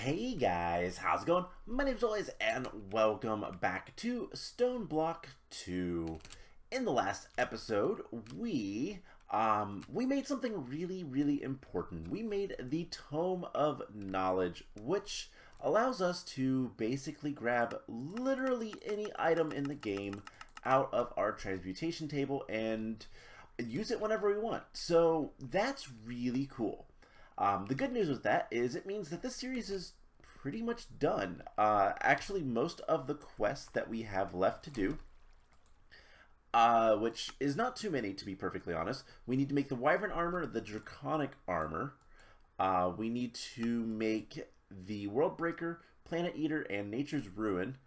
Hey guys, how's it going? My name's Always, and welcome back to Stoneblock 2. In the last episode, we made something really important. We made the Tome of Knowledge, which allows us to basically grab literally any item in the game out of our transmutation table and use it whenever we want. So that's really cool. The good news with that is it means that this series is pretty much done. Actually, most of the quests that we have left to do, which is not too many to be perfectly honest. We need to make the Wyvern armor, the Draconic armor. We need to make the World Breaker, Planet Eater, and Nature's Ruin.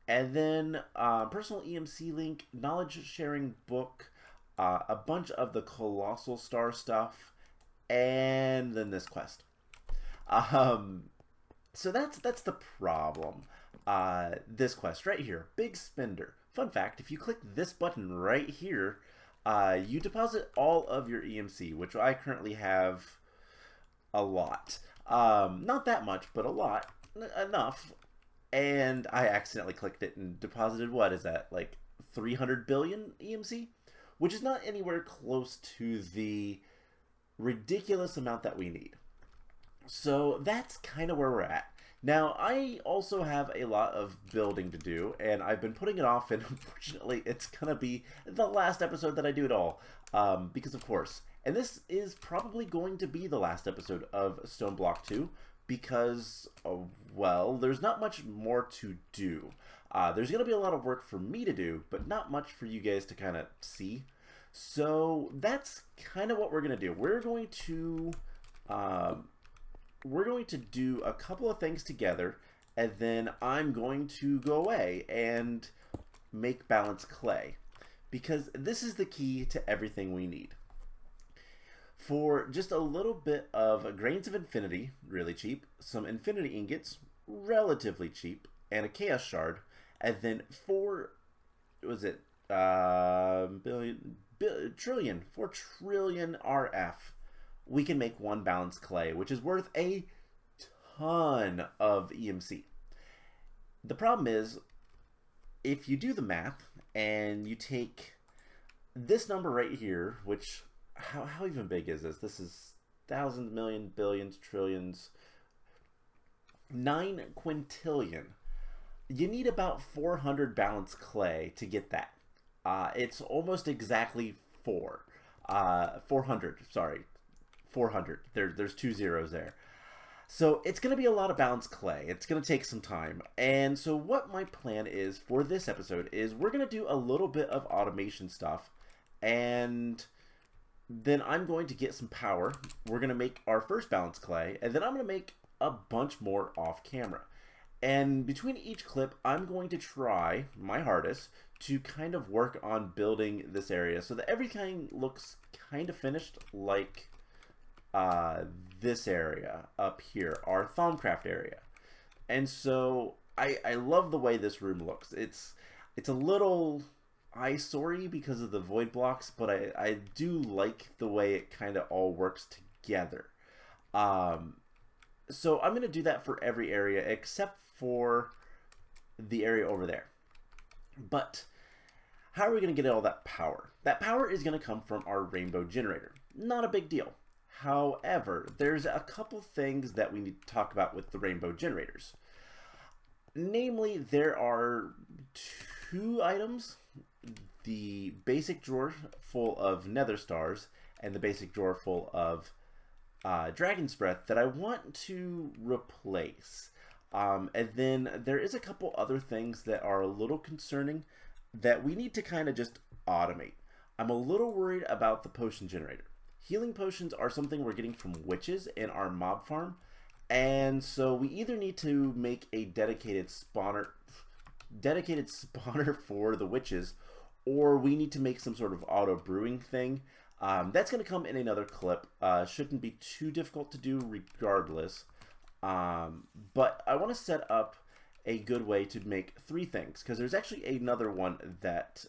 And then personal EMC link, knowledge sharing book, a bunch of the Colossal Star stuff, and then this quest. So that's the problem. This quest right here, Big Spender. Fun fact, if you click this button right here, you deposit all of your EMC, which I currently have a lot. Not that much, but a lot. Enough. And I accidentally clicked it and deposited, what is that, like 300 billion EMC? Which is not anywhere close to the ridiculous amount that we need. So that's kind of where we're at. Now, I also have a lot of building to do, and I've been putting it off, and unfortunately, it's going to be the last episode that I do it all. Because, of course, and this is probably going to be the last episode of Stoneblock 2, because, well, there's not much more to do. There's going to be a lot of work for me to do, but not much for you guys to kind of see. So that's kind of what we're going to do. We're going to do a couple of things together, and then I'm going to go away and make balanced clay, because this is the key to everything we need. For just a little bit of grains of infinity, really cheap, some infinity ingots, relatively cheap, and a chaos shard, and then 4 trillion RF, we can make one balanced clay, which is worth a ton of EMC. The problem is, if you do the math and you take this number right here, which, how even big is this? This is thousands, millions, billions, trillions, 9 quintillion. You need about 400 balanced clay to get that. It's almost exactly 400, sorry. 400. There's 2 zeros there. So it's going to be a lot of balanced clay. It's going to take some time. And so what my plan is for this episode is we're going to do a little bit of automation stuff. And then I'm going to get some power. We're going to make our first balanced clay. And then I'm going to make a bunch more off camera. And between each clip, I'm going to try my hardest to kind of work on building this area so that everything looks kind of finished, like this area up here, our Thaumcraft area. And so I love the way this room looks. It's a little eyesore-y because of the void blocks, but I do like the way it kind of all works together. So I'm going to do that for every area except for the area over there. But how are we going to get all that power? That power is going to come from our rainbow generator. Not a big deal. However, there's a couple things that we need to talk about with the rainbow generators. Namely, there are 2 items, the basic drawer full of nether stars and the basic drawer full of dragon's breath, that I want to replace. And then there is a couple other things that are a little concerning that we need to kind of just automate. I'm a little worried about the potion generator. Healing potions are something we're getting from witches in our mob farm, and so we either need to make a dedicated spawner for the witches, or we need to make some sort of auto brewing thing. That's going to come in another clip. Shouldn't be too difficult to do regardless. But I want to set up a good way to make 3 things, because there's actually another one that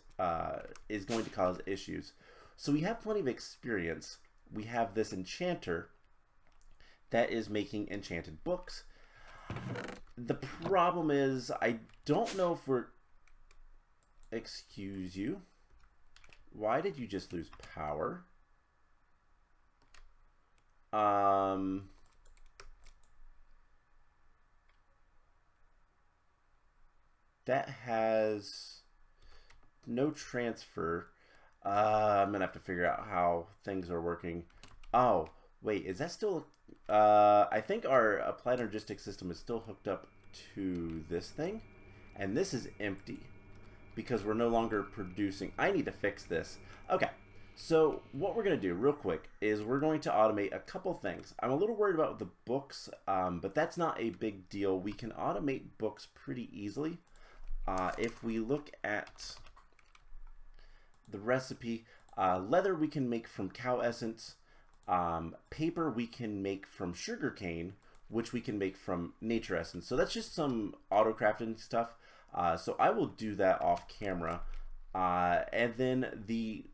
is going to cause issues. So we have plenty of experience. We have this enchanter that is making enchanted books. The problem is I don't know if we're... Excuse you. Why did you just lose power? That has no transfer. I'm gonna have to figure out how things are working. Oh, wait, is that still... I think our applied logistics system is still hooked up to this thing, and this is empty because we're no longer producing. I need to fix this. Okay, so what we're going to do real quick is we're going to automate a couple things. I'm a little worried about the books, but that's not a big deal. We can automate books pretty easily. If we look at the recipe, leather we can make from cow essence. Paper we can make from sugarcane, which we can make from nature essence. So that's just some auto-crafting stuff. So I will do that off camera. And then the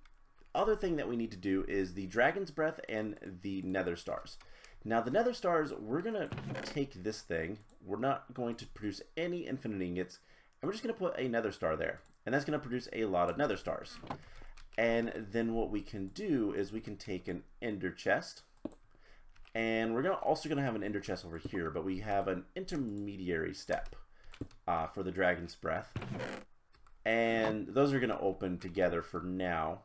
other thing that we need to do is the dragon's breath and the nether stars. Now the nether stars, we're going to take this thing. We're not going to produce any infinite ingots. And we're just going to put a nether star there. And that's going to produce a lot of nether stars. And then what we can do is we can take an ender chest. And we're also going to have an ender chest over here. But we have an intermediary step for the dragon's breath. And those are going to open together for now.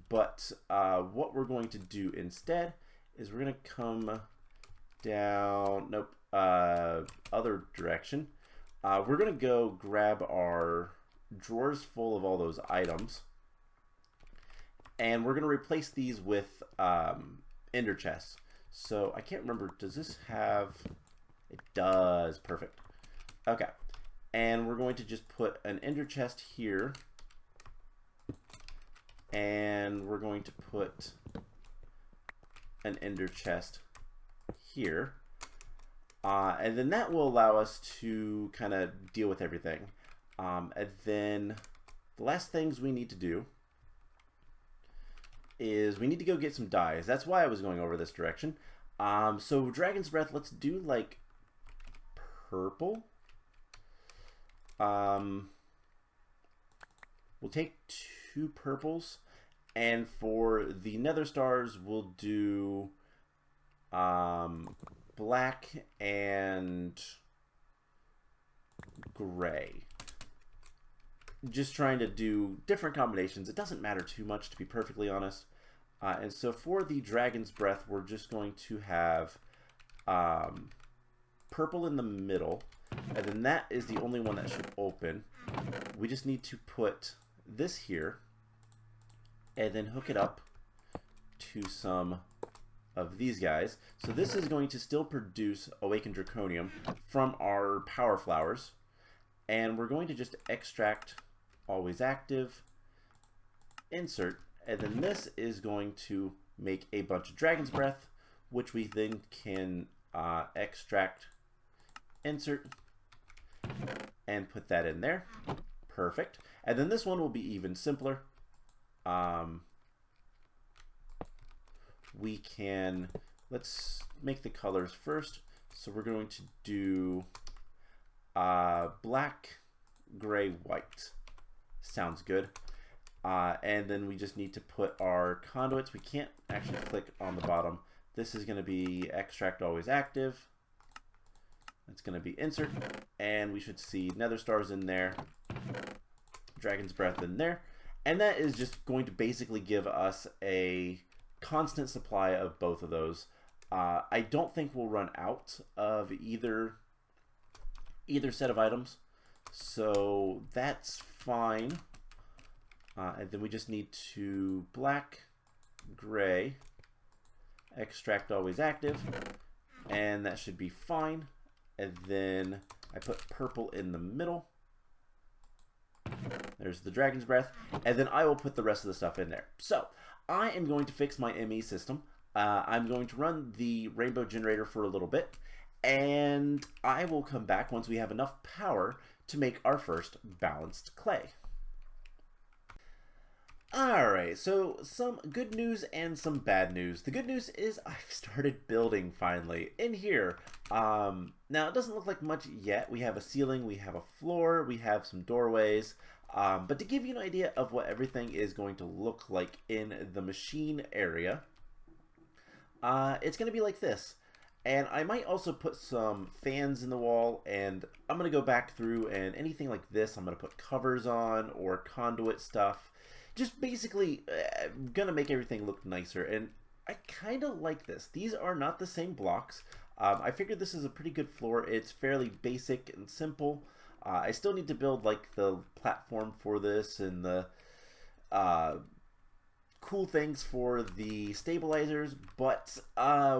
But what we're going to do instead is we're going to come down, nope, other direction. We're going to go grab our drawers full of all those items. And we're going to replace these with ender chests. So I can't remember, does this have, it does, perfect. Okay, and we're going to just put an ender chest here. And we're going to put an ender chest here. And then that will allow us to kind of deal with everything. And then the last things we need to do is we need to go get some dyes. That's why I was going over this direction. So Dragon's Breath, let's do like purple. We'll take 2 purples, and for the nether stars we'll do black and gray. Just trying to do different combinations. It doesn't matter too much, to be perfectly honest. And so for the Dragon's Breath, we're just going to have purple in the middle, and then that is the only one that should open. We just need to put this here and then hook it up to some of these guys. So this is going to still produce Awakened Draconium from our power flowers, and we're going to just extract always active, insert, and then this is going to make a bunch of Dragon's Breath, which we then can extract, insert, and put that in there. Perfect. And then this one will be even simpler. We can, let's make the colors first. So we're going to do black, gray, white. Sounds good. And then we just need to put our conduits. We can't actually click on the bottom. This is going to be extract always active. It's going to be insert, and we should see nether stars in there, Dragon's Breath in there, and that is just going to basically give us a constant supply of both of those. I don't think we'll run out of either set of items, so that's fine. And then we just need to black, gray, extract always active, and that should be fine. And then I put purple in the middle. There's the Dragon's Breath. And then I will put the rest of the stuff in there. So I am going to fix my ME system. I'm going to run the rainbow generator for a little bit. And I will come back once we have enough power to make our first balanced clay. Alright, so some good news and some bad news. The good news is I've started building finally in here. Now it doesn't look like much yet. We have a ceiling, we have a floor, we have some doorways. But to give you an idea of what everything is going to look like in the machine area, it's going to be like this. And I might also put some fans in the wall, and I'm going to go back through, and anything like this I'm going to put covers on or conduit stuff. Just basically going to make everything look nicer, and I kind of like this. These are not the same blocks. I figured this is a pretty good floor. It's fairly basic and simple. I still need to build like the platform for this and the cool things for the stabilizers, but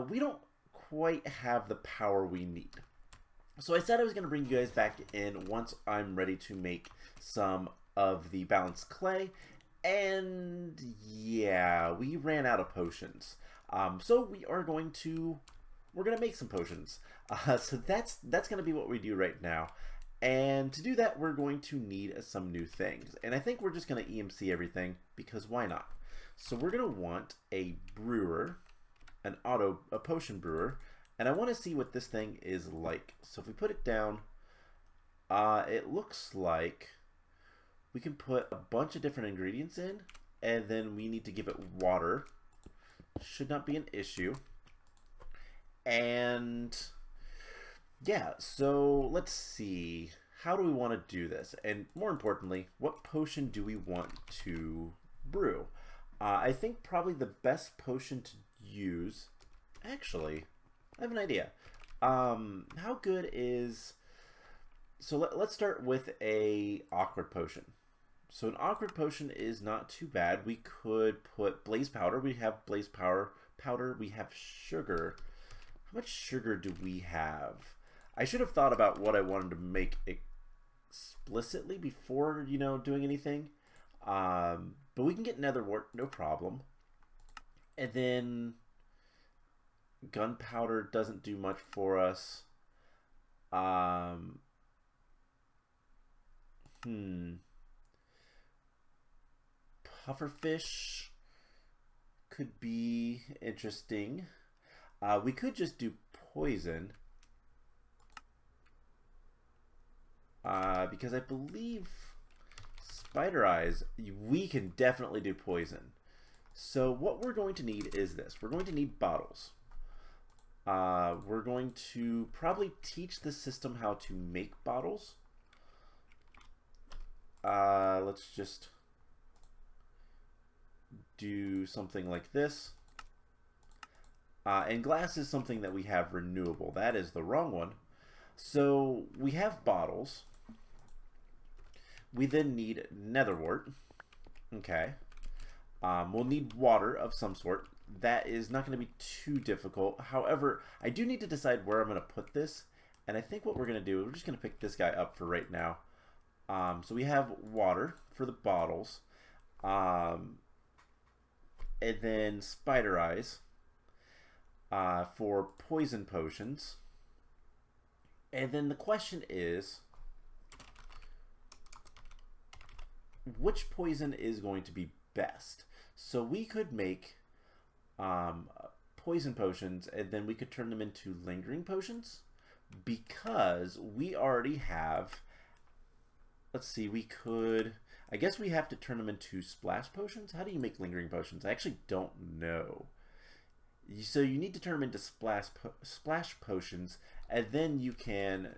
we don't quite have the power we need. So I said I was going to bring you guys back in once I'm ready to make some of the balanced clay, and yeah, we ran out of potions. So we're going to make some potions. So that's going to be what we do right now. And to do that, we're going to need some new things. And I think we're just going to EMC everything, because why not? So we're going to want a brewer, a potion brewer, and I want to see what this thing is like. So if we put it down, it looks like we can put a bunch of different ingredients in, and then we need to give it water. Should not be an issue. And yeah, so let's see. How do we want to do this? And more importantly, what potion do we want to brew? I think probably the best potion to use... Actually, I have an idea. How good is... So let's start with a awkward potion. So an awkward potion is not too bad. We could put blaze powder. We have blaze powder. We have sugar. How much sugar do we have? I should have thought about what I wanted to make explicitly before, doing anything. But we can get nether wart, no problem. And then gunpowder doesn't do much for us. Pufferfish could be interesting. We could just do poison. Because I believe spider eyes, we can definitely do poison. So what we're going to need is this. We're going to need bottles. We're going to probably teach the system how to make bottles. Let's just do something like this. And glass is something that we have renewable. That is the wrong one. So we have bottles. We then need nether wart. Okay. We'll need water of some sort. That is not going to be too difficult. However, I do need to decide where I'm going to put this. And I think what we're going to do, we're just going to pick this guy up for right now. So we have water for the bottles. And then spider eyes for poison potions. And then the question is, which poison is going to be best? So we could make poison potions, and then we could turn them into lingering potions, because we already have, let's see, we could, I guess we have to turn them into splash potions. How do you make lingering potions? I actually don't know. So you need to turn them into splash potions, and then you can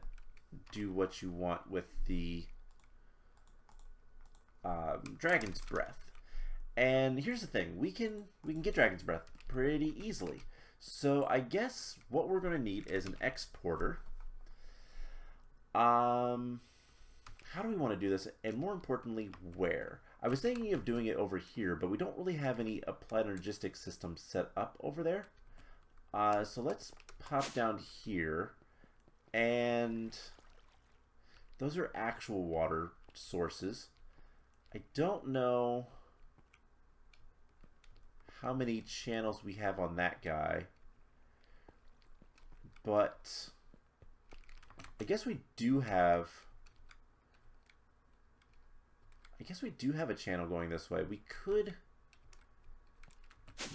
do what you want with the dragon's breath. And here's the thing, we can get dragon's breath pretty easily. So I guess what we're going to need is an exporter. How do we want to do this? And more importantly, where? I was thinking of doing it over here, but we don't really have any applied logistics system set up over there. So let's pop down here, and those are actual water sources. I don't know how many channels we have on that guy, but I guess we do have, I guess we do have a channel going this way. We could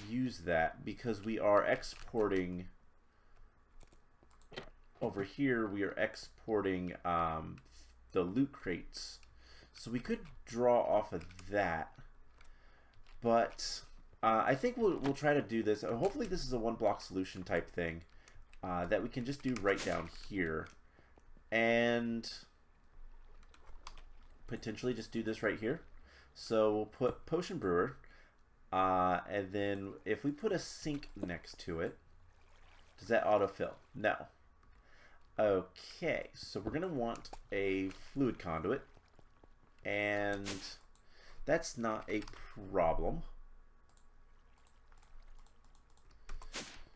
use that because we are exporting over here. We are exporting the loot crates, so we could draw off of that. But I think we'll try to do this. Hopefully this is a one block solution type thing that we can just do right down here, and potentially just do this right here. So we'll put potion brewer, and then if we put a sink next to it, does that autofill? No. Okay, so we're gonna want a fluid conduit, and that's not a problem.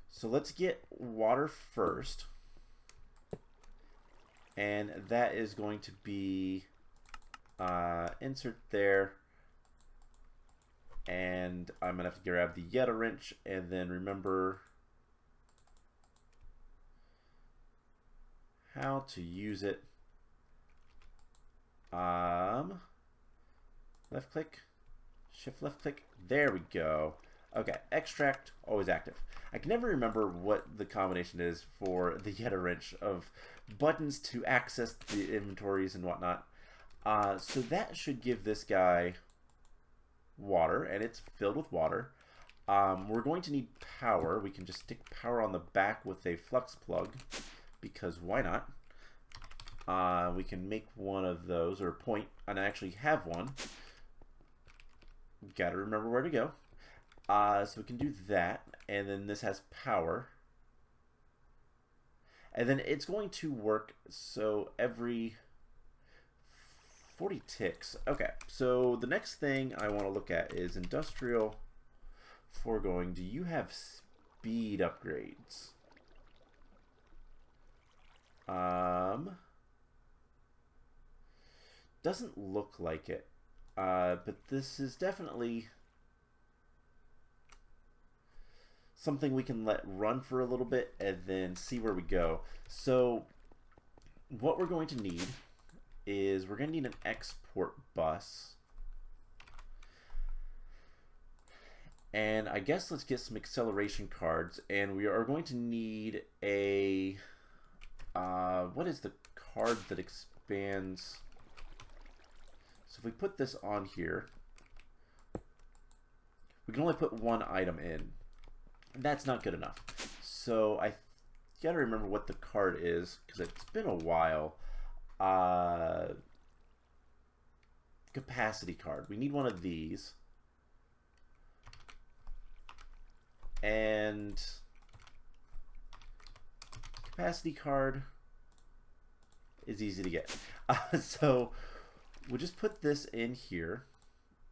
So let's get water first, and that is going to be insert there, and I'm gonna have to grab the Yeta wrench and then remember how to use it. Left click, shift left click, there we go. Okay, extract, always active. I can never remember what the combination is for the Yeta wrench of buttons to access the inventories and whatnot. So that should give this guy water, and it's filled with water. We're going to need power. We can just stick power on the back with a flux plug, because why not? We can make one of those, or point, and I actually have one. Gotta remember where to go. So we can do that, and then this has power. And then it's going to work so every 40 ticks. Okay, so the next thing I want to look at is industrial foregoing. Do you have speed upgrades? Doesn't look like it, but this is definitely something we can let run for a little bit and then see where we go. So what we're going to need is we're going to need an export bus, and I guess let's get some acceleration cards, and we are going to need a what is the card that expands? So if we put this on here, we can only put one item in. That's not good enough. So I gotta remember what the card is, because it's been a while. Capacity card. We need one of these. And capacity card is easy to get. So we'll just put this in here.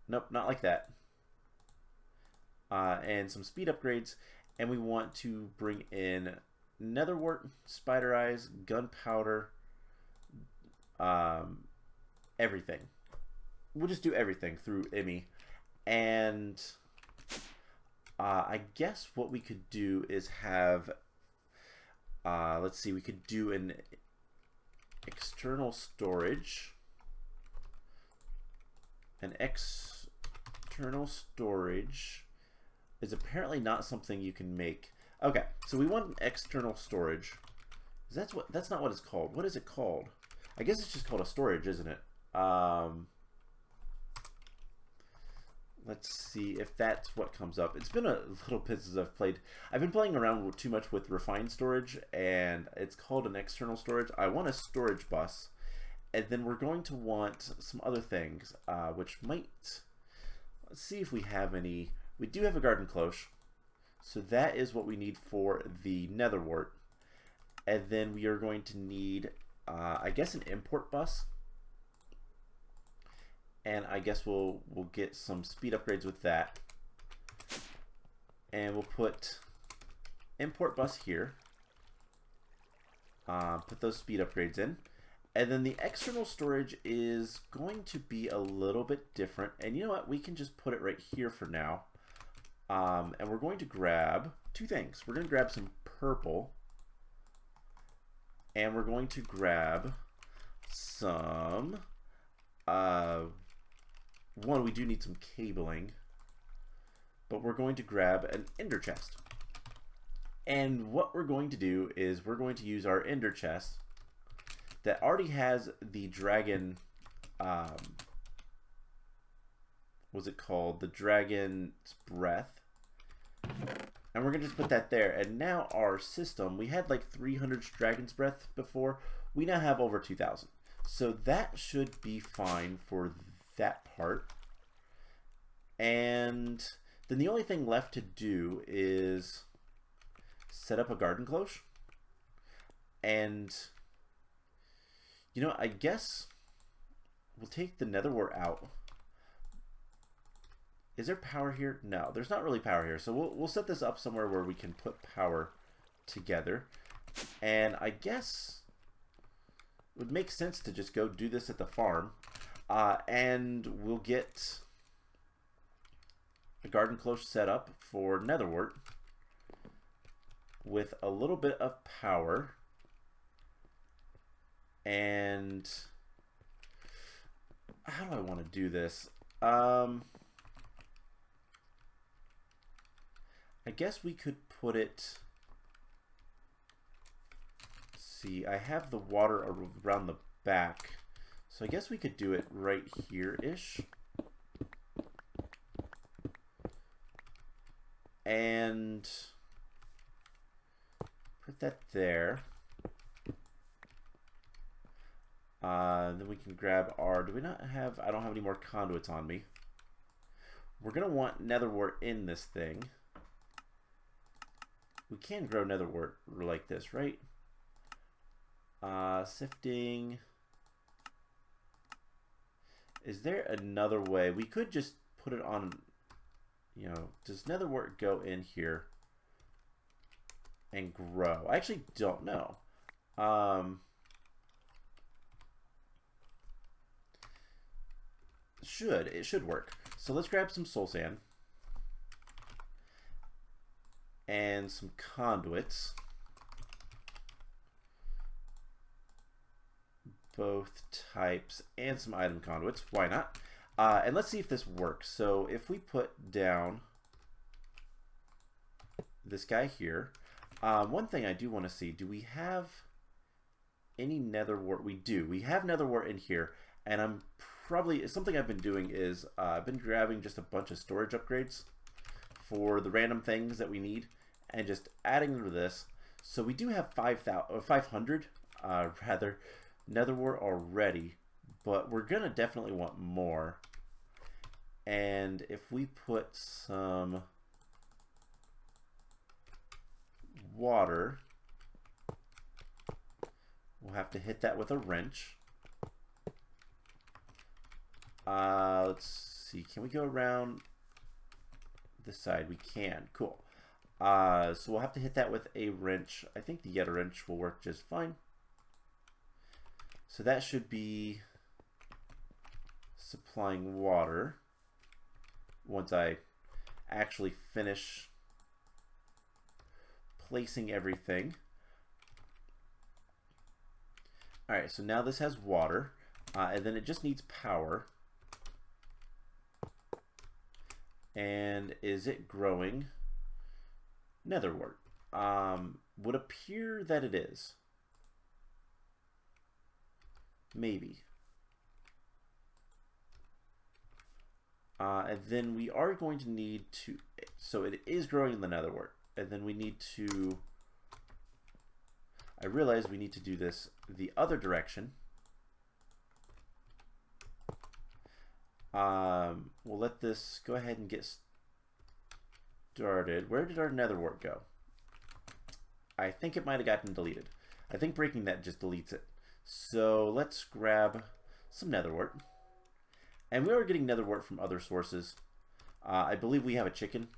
Nope, not like that. And some speed upgrades, and we want to bring in netherwort, spider eyes, gunpowder, everything. We'll just do everything through EMC. And I guess what we could do is have, let's see, we could do an external storage. An external storage is apparently not something you can make. Okay, so we want an external storage. That's not what it's called. What is it called? I guess it's just called a storage, isn't it? Let's see if that's what comes up. It's been a little bit since I've played. I've been playing around too much with refined storage, and it's called an external storage. I want a storage bus, and then we're going to want some other things, which might... Let's see if we have any. We do have a garden cloche, so that is what we need for the netherwort. And then we are going to need, I guess, an import bus. And I guess we'll get some speed upgrades with that. And we'll put import bus here. Put those speed upgrades in. And then the external storage is going to be a little bit different. And you know what? We can just put it right here for now. And we're going to grab two things. We're going to grab some purple. And we're going to grab some one, we do need some cabling, but we're going to grab an ender chest. And what we're going to do is we're going to use our ender chest that already has the dragon, what's it called? The dragon's breath. And we're going to just put that there. And now our system, we had like 300 dragon's breath before. We now have over 2,000. So that should be fine for that part. And then the only thing left to do is set up a garden cloche. And, you know, I guess we'll take the nether wart out. Is there power here? No, there's not really power here. So we'll set this up somewhere where we can put power together. And I guess it would make sense to just go do this at the farm. And we'll get a garden cloche set up for nether wart with a little bit of power. And how do I want to do this? I guess we could put it, see, I have the water around the back, so I guess we could do it right here-ish. And put that there. Then we can grab our, do we not have, I don't have any more conduits on me. We're going to want nether wart in this thing. We can grow nether wart like this, right? Sifting. Is there another way? We could just put it on, you know, does nether wart go in here and grow? I actually don't know. It should work. So let's grab some soul sand and some conduits, both types, and some item conduits. Why not? And let's see if this works. So if we put down this guy here, one thing I do want to see, do we have any nether wart? We do. We have nether wart in here, and I'm probably, something I've been doing is I've been grabbing just a bunch of storage upgrades for the random things that we need and just adding them to this. So we do have 500 rather nether wart already, but we're gonna definitely want more. And if we put some water, we'll have to hit that with a wrench. Let's see, can we go around this side? We can. Cool. So we'll have to hit that with a wrench. I think the Yeta wrench will work just fine. So that should be supplying water once I actually finish placing everything. Alright, so now this has water, and then it just needs power. And is it growing nether wart? Would appear that it is. Maybe. And then we are going to need to, so it is growing in the nether wart. And then we need to, I realize we need to do this the other direction. We'll let this go ahead and get started. Where did our nether wart go? I think it might have gotten deleted. I think breaking that just deletes it. So let's grab some nether wart. And we are getting nether wart from other sources. I believe we have a chicken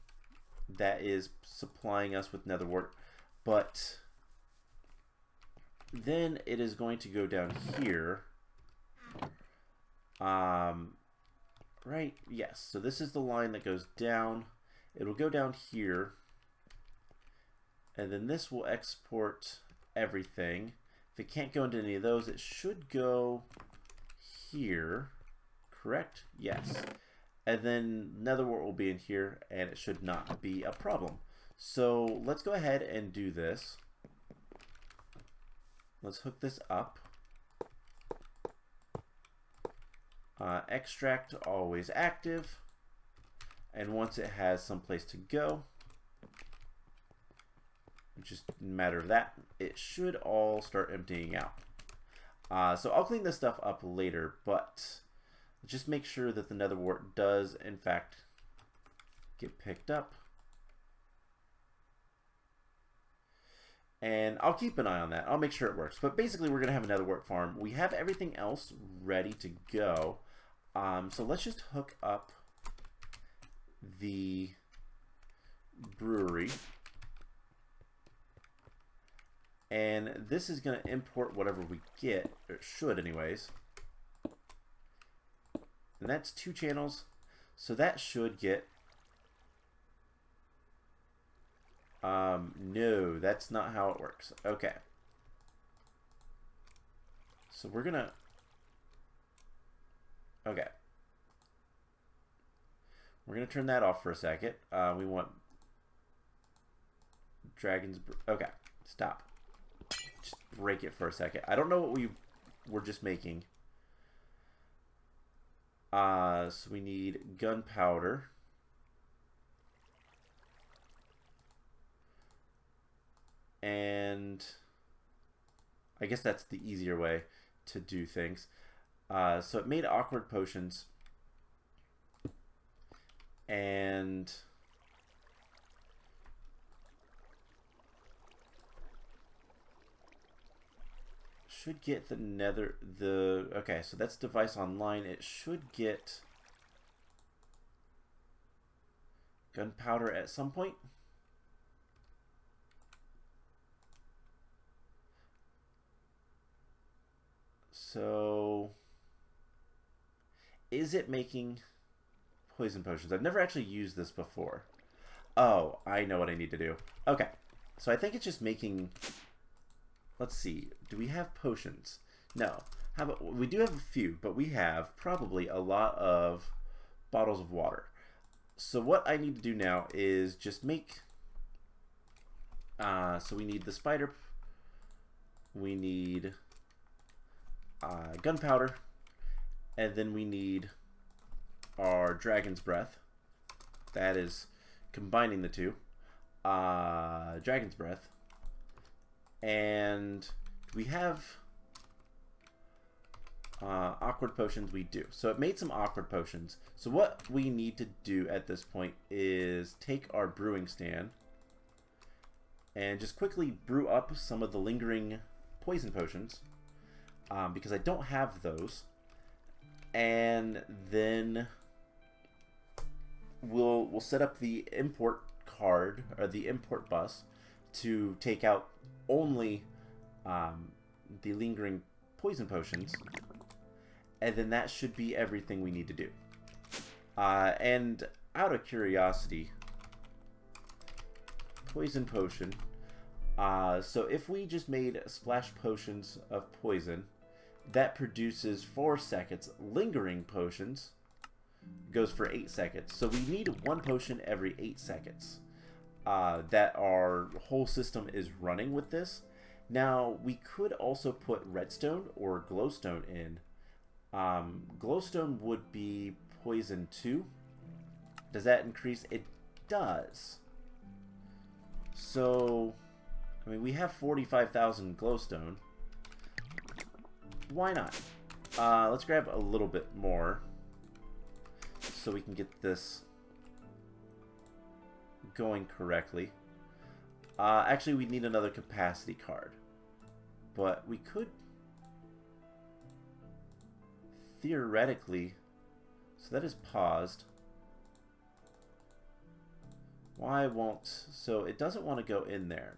that is supplying us with nether wart. But then it is going to go down here. Right, yes. So this is the line that goes down. It'll go down here. And then this will export everything. If it can't go into any of those, it should go here. Correct? Yes. And then netherwort will be in here, and it should not be a problem. So let's go ahead and do this. Let's hook this up. Extract always active. And once it has some place to go, just a matter of that, it should all start emptying out. So I'll clean this stuff up later, but just make sure that the netherwort does in fact get picked up. And I'll keep an eye on that. I'll make sure it works. But basically we're going to have a netherwort farm. We have everything else ready to go. So let's just hook up the brewery. And this is going to import whatever we get, or it should anyways. And that's 2 channels, so that should get... no, that's not how it works. Okay. So we're going to... okay. We're going to turn that off for a second. We want Dragon's... okay, stop. Just break it for a second. I don't know what we were just making. So we need gunpowder. And I guess that's the easier way to do things. So it made awkward potions. And should get okay, so that's device online. It should get gunpowder at some point. So is it making poison potions? I've never actually used this before. Oh, I know what I need to do. Okay, so I think it's just making... let's see. Do we have potions? No. How about... we do have a few, but we have probably a lot of bottles of water. So what I need to do now is just make... so we need the spider... we need gunpowder, and then we need our dragon's breath. That is combining the two. Dragon's breath. And we have awkward potions. We do. So it made some awkward potions. So what we need to do at this point is take our brewing stand and just quickly brew up some of the lingering poison potions, because I don't have those. And then we'll set up the import card, or the import bus, to take out only the lingering poison potions, and then that should be everything we need to do. And out of curiosity, poison potion, so if we just made splash potions of poison, that produces 4 seconds. Lingering potions goes for 8 seconds, so we need 1 potion every 8 seconds. That our whole system is running with this. Now we could also put redstone or glowstone in. Glowstone would be poison 2. Does that increase? It does. So I mean, we have 45,000 glowstone. Why not? Let's grab a little bit more so we can get this going correctly. Actually, we need another capacity card, but we could theoretically, so that is paused. Why won't, so it doesn't want to go in there.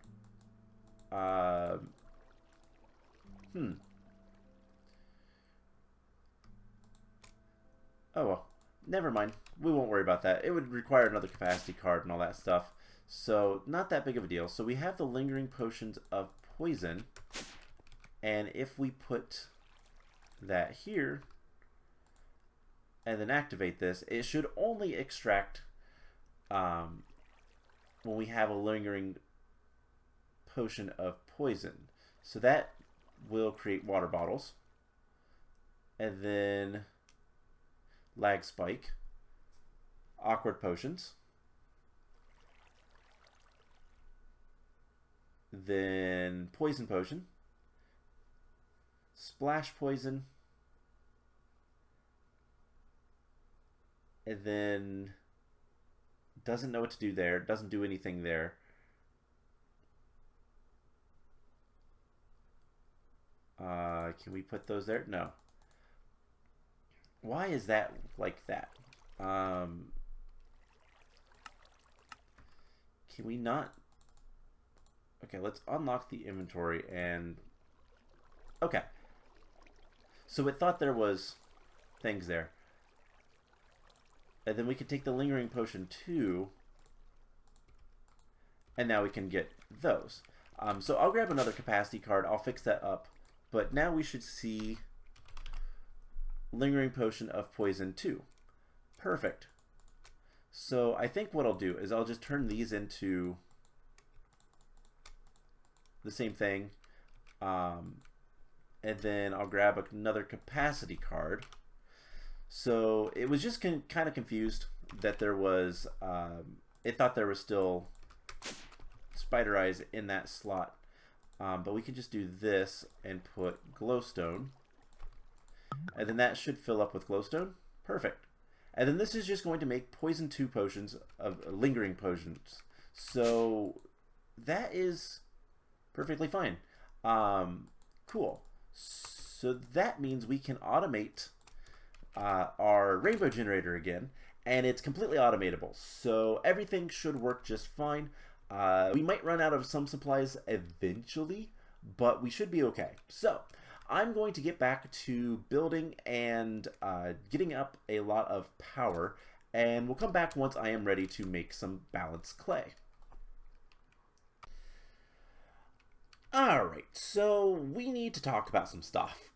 Oh well, never mind. We won't worry about that. It would require another capacity card and all that stuff. So, not that big of a deal. So we have the lingering potions of poison. And if we put that here, and then activate this, it should only extract when we have a lingering potion of poison. So that will create water bottles. And then lag spike, awkward potions, then poison potion, splash poison, and then doesn't know what to do there, doesn't do anything there. Can we put those there? No. Why is that like that? Can we not? Okay, let's unlock the inventory and... Okay. So it thought there was things there. And then we can take the lingering potion too. And now we can get those. So I'll grab another capacity card. I'll fix that up. But now we should see lingering potion of poison 2. Perfect. So I think what I'll do is I'll just turn these into the same thing. And then I'll grab another capacity card. So it was just kind of confused that there was, it thought there was still spider eyes in that slot. But we can just do this and put glowstone. And then that should fill up with glowstone. Perfect. And then this is just going to make poison 2 potions of lingering potions. So that is perfectly fine. Cool. So that means we can automate our rainbow generator again, and it's completely automatable. So everything should work just fine. We might run out of some supplies eventually, but we should be okay. So I'm going to get back to building and getting up a lot of power, and we'll come back once I am ready to make some balanced clay. Alright, so we need to talk about some stuff.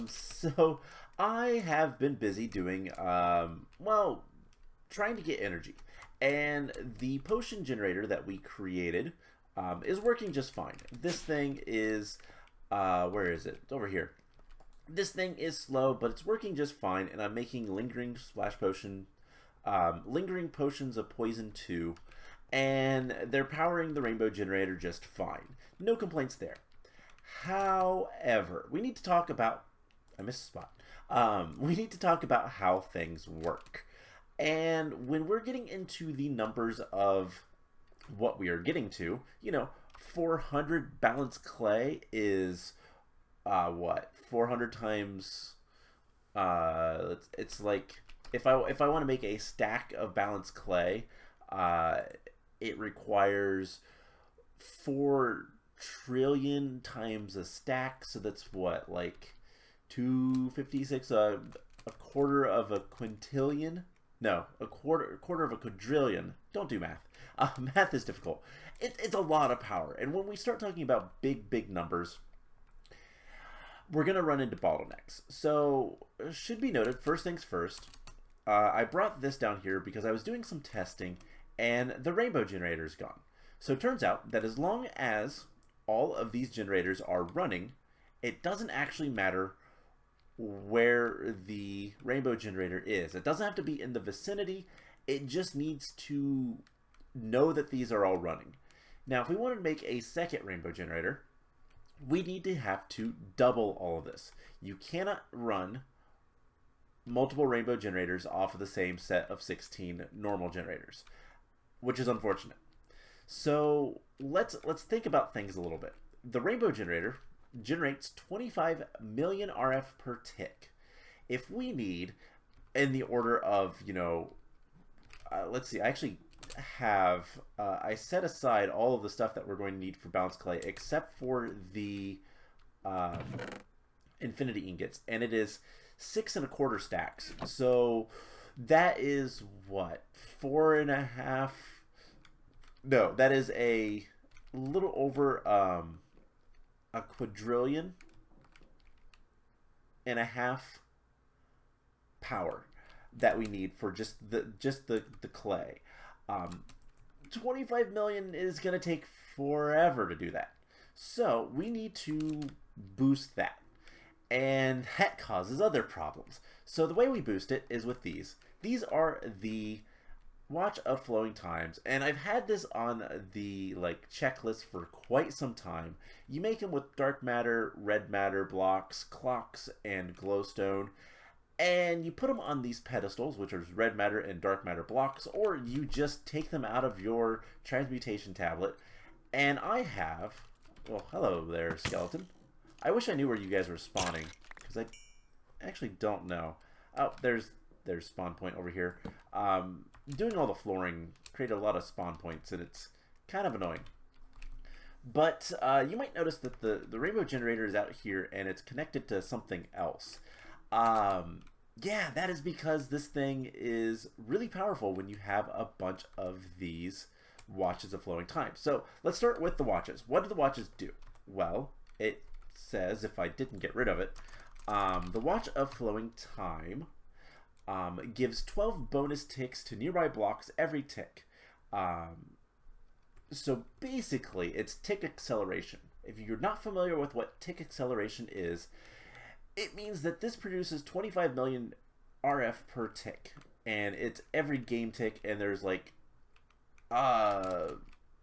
So I have been busy doing, well, trying to get energy. And the potion generator that we created is working just fine. This thing is, where is it? It's over here. This thing is slow, but it's working just fine, and I'm making lingering potions of poison 2, and they're powering the rainbow generator just fine. No complaints there. However, we need to talk about, I missed a spot. We need to talk about how things work. And when we're getting into the numbers of what we are getting to, you know, 400 balanced clay is, what? 400 times, it's like, if I want to make a stack of balanced clay, it requires 4 trillion times a stack, so that's what, like 256, a quarter of a quintillion? No, a quarter of a quadrillion. Don't do math. Math is difficult. It's a lot of power, and when we start talking about big numbers, we're gonna run into bottlenecks. So should be noted, first things first, I brought this down here because I was doing some testing and the rainbow generator is gone. So it turns out that as long as all of these generators are running, it doesn't actually matter where the rainbow generator is. It doesn't have to be in the vicinity. It just needs to know that these are all running. Now, if we want to make a second rainbow generator, we need to have to double all of this. You cannot run multiple rainbow generators off of the same set of 16 normal generators, which is unfortunate. So let's think about things a little bit. The rainbow generator generates 25 million RF per tick. If we need in the order of, you know, let's see, I actually have, I set aside all of the stuff that we're going to need for balanced clay except for the infinity ingots, and it is 6 1/4 stacks. So that is what, 4.5? No, that is a little over a quadrillion and a half power. that we need for just the clay. 25 million is going to take forever to do that. So we need to boost that. And that causes other problems. So the way we boost it is with these. These are the Watch of Flowing Times, and I've had this on the checklist for quite some time. You make them with dark matter, red matter blocks, clocks, and glowstone, and you put them on these pedestals, which are red matter and dark matter blocks, or you just take them out of your transmutation tablet. And I have, well, hello there, skeleton. I wish I knew where you guys were spawning, because I actually don't know. Oh, there's spawn point over here. Doing all the flooring created a lot of spawn points, and it's kind of annoying. But you might notice that the rainbow generator is out here, and it's connected to something else. Yeah, that is because this thing is really powerful when you have a bunch of these Watches of Flowing Time. So let's start with the watches. What do the watches do? Well, it says, if I didn't get rid of it, the Watch of Flowing Time gives 12 bonus ticks to nearby blocks every tick. So basically, it's tick acceleration. If you're not familiar with what tick acceleration is, it means that this produces 25 million RF per tick. And it's every game tick, and there's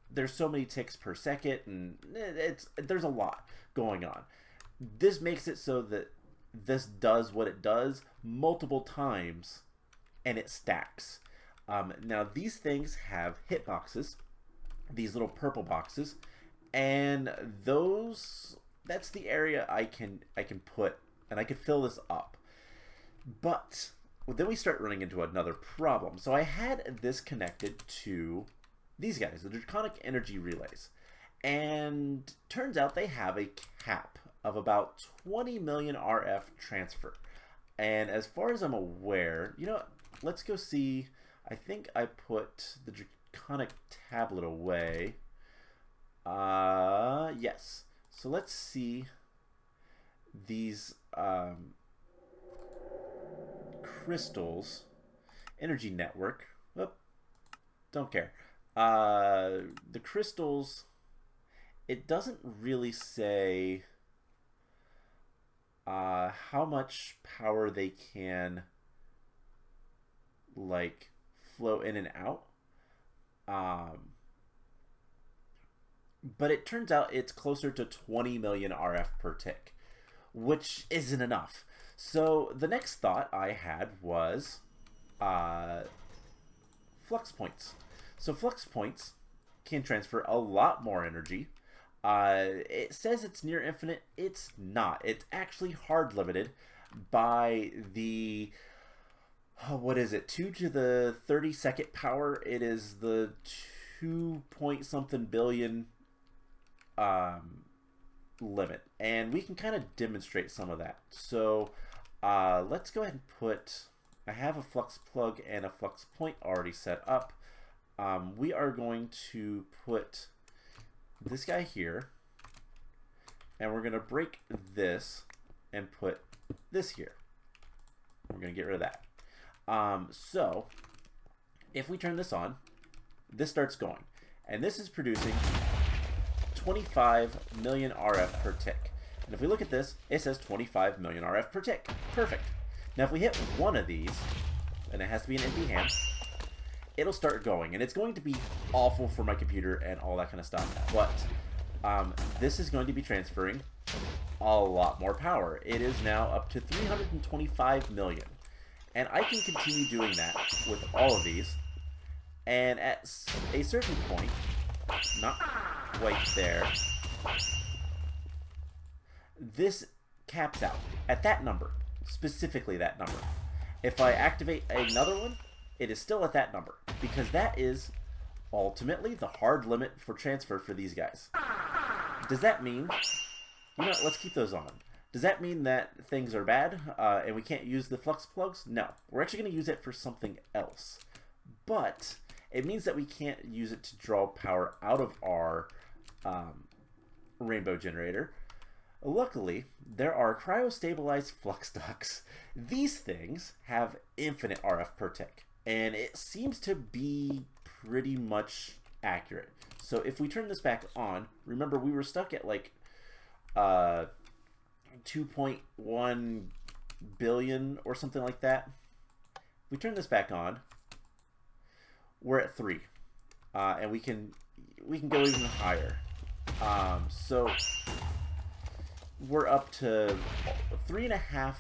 there's so many ticks per second, and there's a lot going on. This makes it so that this does what it does multiple times, and it stacks. Now these things have hitboxes, these little purple boxes, and that's the area I can put, and I can fill this up. But then we start running into another problem. So I had this connected to these guys, the Draconic Energy Relays, and turns out they have a cap of about 20 million RF transfer. And as far as I'm aware, you know, let's go see. I think I put the Draconic tablet away. Yes. So let's see these crystals. Energy network. Whoop. Don't care. The crystals, it doesn't really say how much power they can flow in and out. But it turns out it's closer to 20 million RF per tick, which isn't enough. So the next thought I had was flux points. So flux points can transfer a lot more energy. It says it's near infinite. It's not. It's actually hard limited by the, what is it, 2 to the 32nd power. It is the 2 point something billion limit, and we can kind of demonstrate some of that. So let's go ahead and put, I have a flux plug and a flux point already set up. We are going to put this guy here, and we're going to break this and put this here. We're going to get rid of that. So if we turn this on, this starts going, and this is producing 25 million RF per tick. And if we look at this, it says 25 million RF per tick. Perfect. Now if we hit one of these, and it has to be an empty hand, it'll start going, and it's going to be awful for my computer and all that kind of stuff, but this is going to be transferring a lot more power. It is now up to 325 million, and I can continue doing that with all of these, and at a certain point, not quite there, this caps out at that number, specifically that number. If I activate another one, it is still at that number, because that is ultimately the hard limit for transfer for these guys. Does that mean, you know, let's keep those on. Does that mean that things are bad and we can't use the flux plugs? No, we're actually going to use it for something else. But it means that we can't use it to draw power out of our rainbow generator. Luckily, there are cryo-stabilized flux ducts. These things have infinite RF per tick, and it seems to be pretty much accurate. So if we turn this back on, remember we were stuck at like 2.1 billion or something like that. If we turn this back on, we're at 3, and we can go even higher. So we're up to 3.5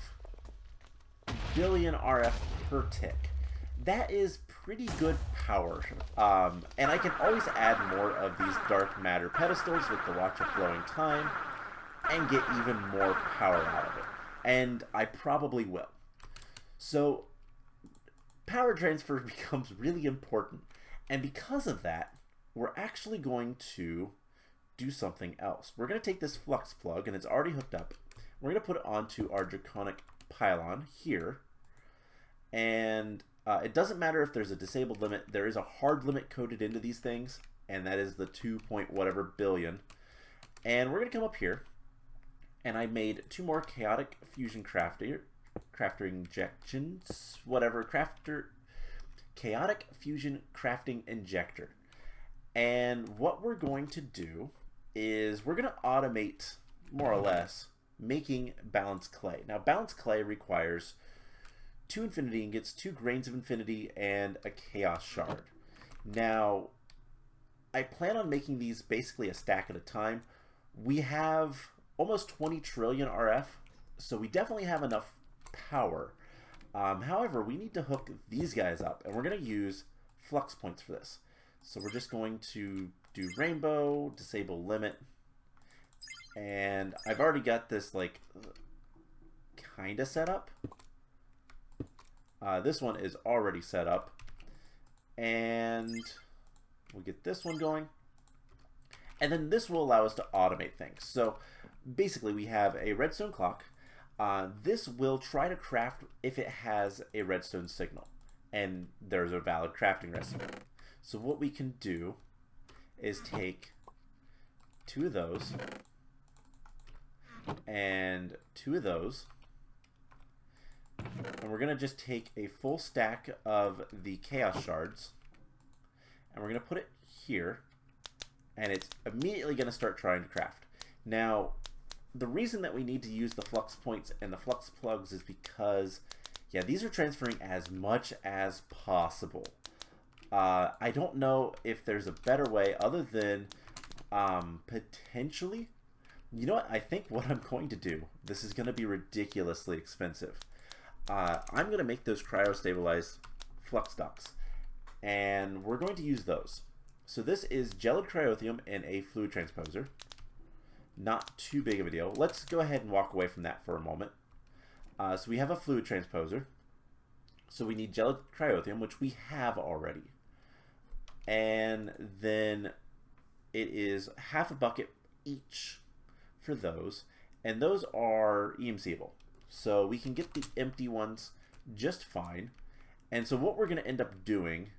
billion RF per tick. That is pretty good power. And I can always add more of these dark matter pedestals with the Watch of Flowing Time and get even more power out of it. And I probably will. So power transfer becomes really important. And because of that, we're actually going to do something else. We're going to take this flux plug, and it's already hooked up. We're going to put it onto our draconic pylon here. And it doesn't matter if there's a disabled limit. There is a hard limit coded into these things, and that is the 2 point whatever billion. And we're going to come up here, and I made 2 more chaotic fusion crafter injections, chaotic fusion crafting injector. And what we're going to do is we're going to automate, more or less, making balanced clay. Now, balanced clay requires 2 infinity ingots, 2 grains of infinity, and a chaos shard. Now, I plan on making these basically a stack at a time. We have almost 20 trillion RF, so we definitely have enough power. However, we need to hook these guys up, and we're going to use flux points for this. So we're just going to do rainbow, disable limit, and I've already got this like kind of set up. This one is already set up, and we'll get this one going, and then this will allow us to automate things. So basically we have a redstone clock. This will try to craft if it has a redstone signal and there's a valid crafting recipe. So what we can do is take 2 of those and 2 of those, and we're going to just take a full stack of the chaos shards, and we're going to put it here, and it's immediately going to start trying to craft. Now, the reason that we need to use the flux points and the flux plugs is because, yeah, these are transferring as much as possible. I don't know if there's a better way other than potentially, you know what, I think what I'm going to do, this is going to be ridiculously expensive. I'm going to make those cryo-stabilized flux ducts, and we're going to use those. So this is gelid cryothium and a fluid transposer. Not too big of a deal. Let's go ahead and walk away from that for a moment. So we have a fluid transposer. So we need gelid cryothium, which we have already. And then it is half a bucket each for those. And those are EMCable. So we can get the empty ones just fine. And so what we're going to end up doing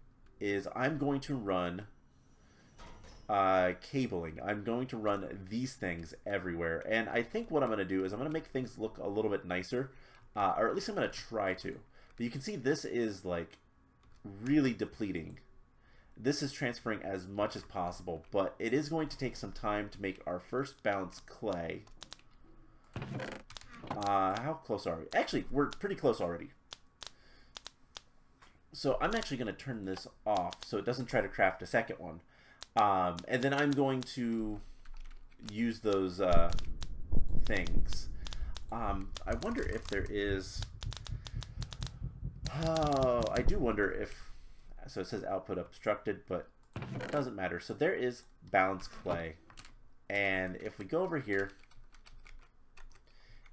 is I'm going to run cabling. I'm going to run these things everywhere. And I think what I'm going to do is I'm going to make things look a little bit nicer. Or at least I'm going to try to. But you can see this is like really depleting. This is transferring as much as possible, but it is going to take some time to make our first balanced clay. How close are we? Actually, we're pretty close already. So I'm actually going to turn this off so it doesn't try to craft a second one. And then I'm going to use those things. I wonder if there is... Oh, I do wonder if... So it says output obstructed, but it doesn't matter. So there is balanced clay. And if we go over here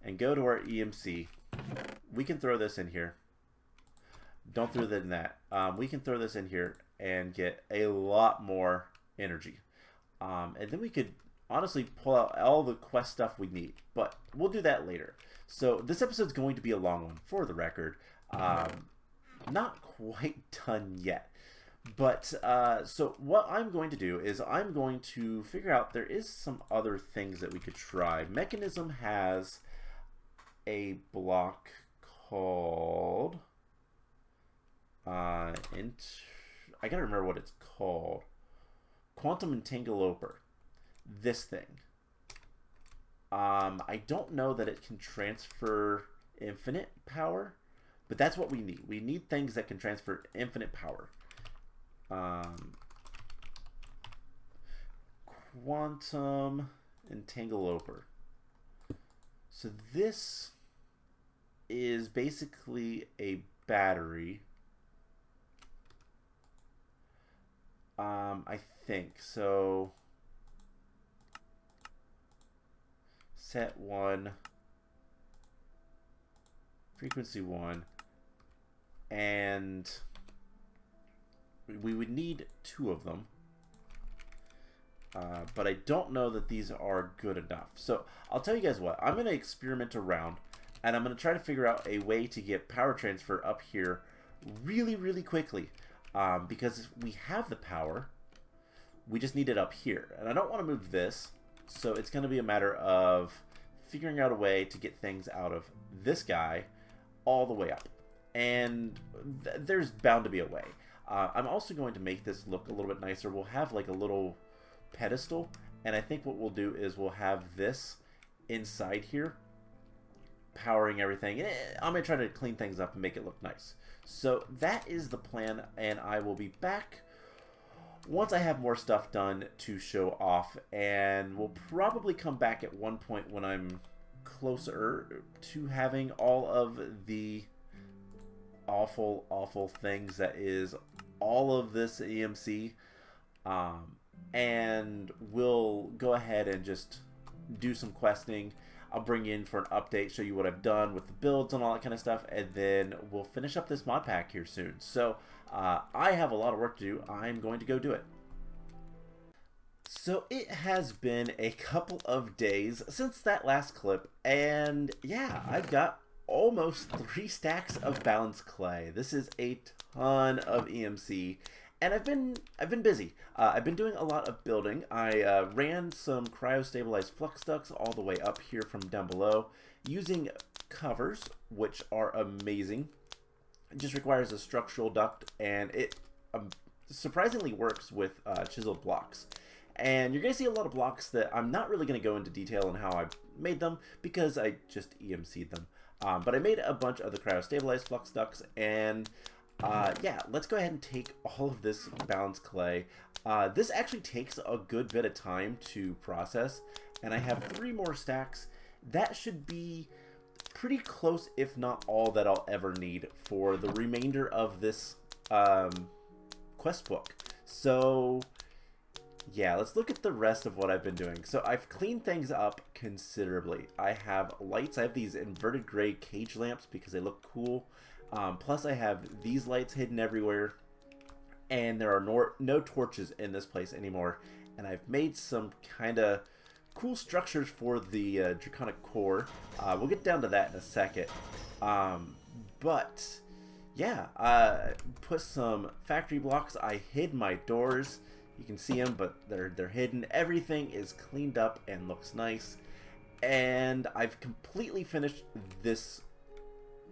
and go to our EMC, we can throw this in here. Don't throw that in that. We can throw this in here and get a lot more energy. And then we could honestly pull out all the quest stuff we need. But we'll do that later. So this episode's going to be a long one, for the record. Not quite done yet. But so what I'm going to do is I'm going to figure out there is some other things that we could try. Mechanism has a block called I gotta remember what it's called. Quantum entangloper. This thing. I don't know that it can transfer infinite power, but that's what we need. We need things that can transfer infinite power. Quantum entangloper. So this is basically a battery. I think so. Set 1, frequency 1, and we would need 2 of them. But I don't know that these are good enough. So I'll tell you guys what, I'm going to experiment around, and I'm going to try to figure out a way to get power transfer up here really, really quickly. Because we have the power, we just need it up here. And I don't want to move this, so it's going to be a matter of figuring out a way to get things out of this guy all the way up. And there's bound to be a way. I'm also going to make this look a little bit nicer. We'll have like a little pedestal, and I think what we'll do is we'll have this inside here powering everything. I'm going to try to clean things up and make it look nice. So that is the plan, and I will be back once I have more stuff done to show off, and we'll probably come back at one point when I'm closer to having all of the awful, awful things that is all of this EMC, and we'll go ahead and just do some questing. I'll bring you in for an update, show you what I've done with the builds and all that kind of stuff, and then we'll finish up this mod pack here soon. So I have a lot of work to do. I'm going to go do it. So it has been a couple of days since that last clip, and yeah, I've got almost 3 stacks of balanced clay. This is a ton of EMC. And I've been busy. I've been doing a lot of building. I ran some cryo-stabilized flux ducts all the way up here from down below using covers, which are amazing. It just requires a structural duct, and it surprisingly works with chiseled blocks. And you're going to see a lot of blocks that I'm not really going to go into detail on how I made them because I just EMC'd them. But I made a bunch of the cryo-stabilized flux ducts, and yeah, let's go ahead and take all of this balanced clay. This actually takes a good bit of time to process, and I have 3 more stacks. That should be pretty close, if not all, that I'll ever need for the remainder of this quest book. So yeah, let's look at the rest of what I've been doing. So I've cleaned things up considerably. I have lights. I have these inverted gray cage lamps because they look cool. Plus I have these lights hidden everywhere, and there are no torches in this place anymore. And I've made some kind of cool structures for the draconic core. We'll get down to that in a second. But yeah, put some factory blocks. I hid my doors. You can see them, but they're hidden. Everything is cleaned up and looks nice. And I've completely finished this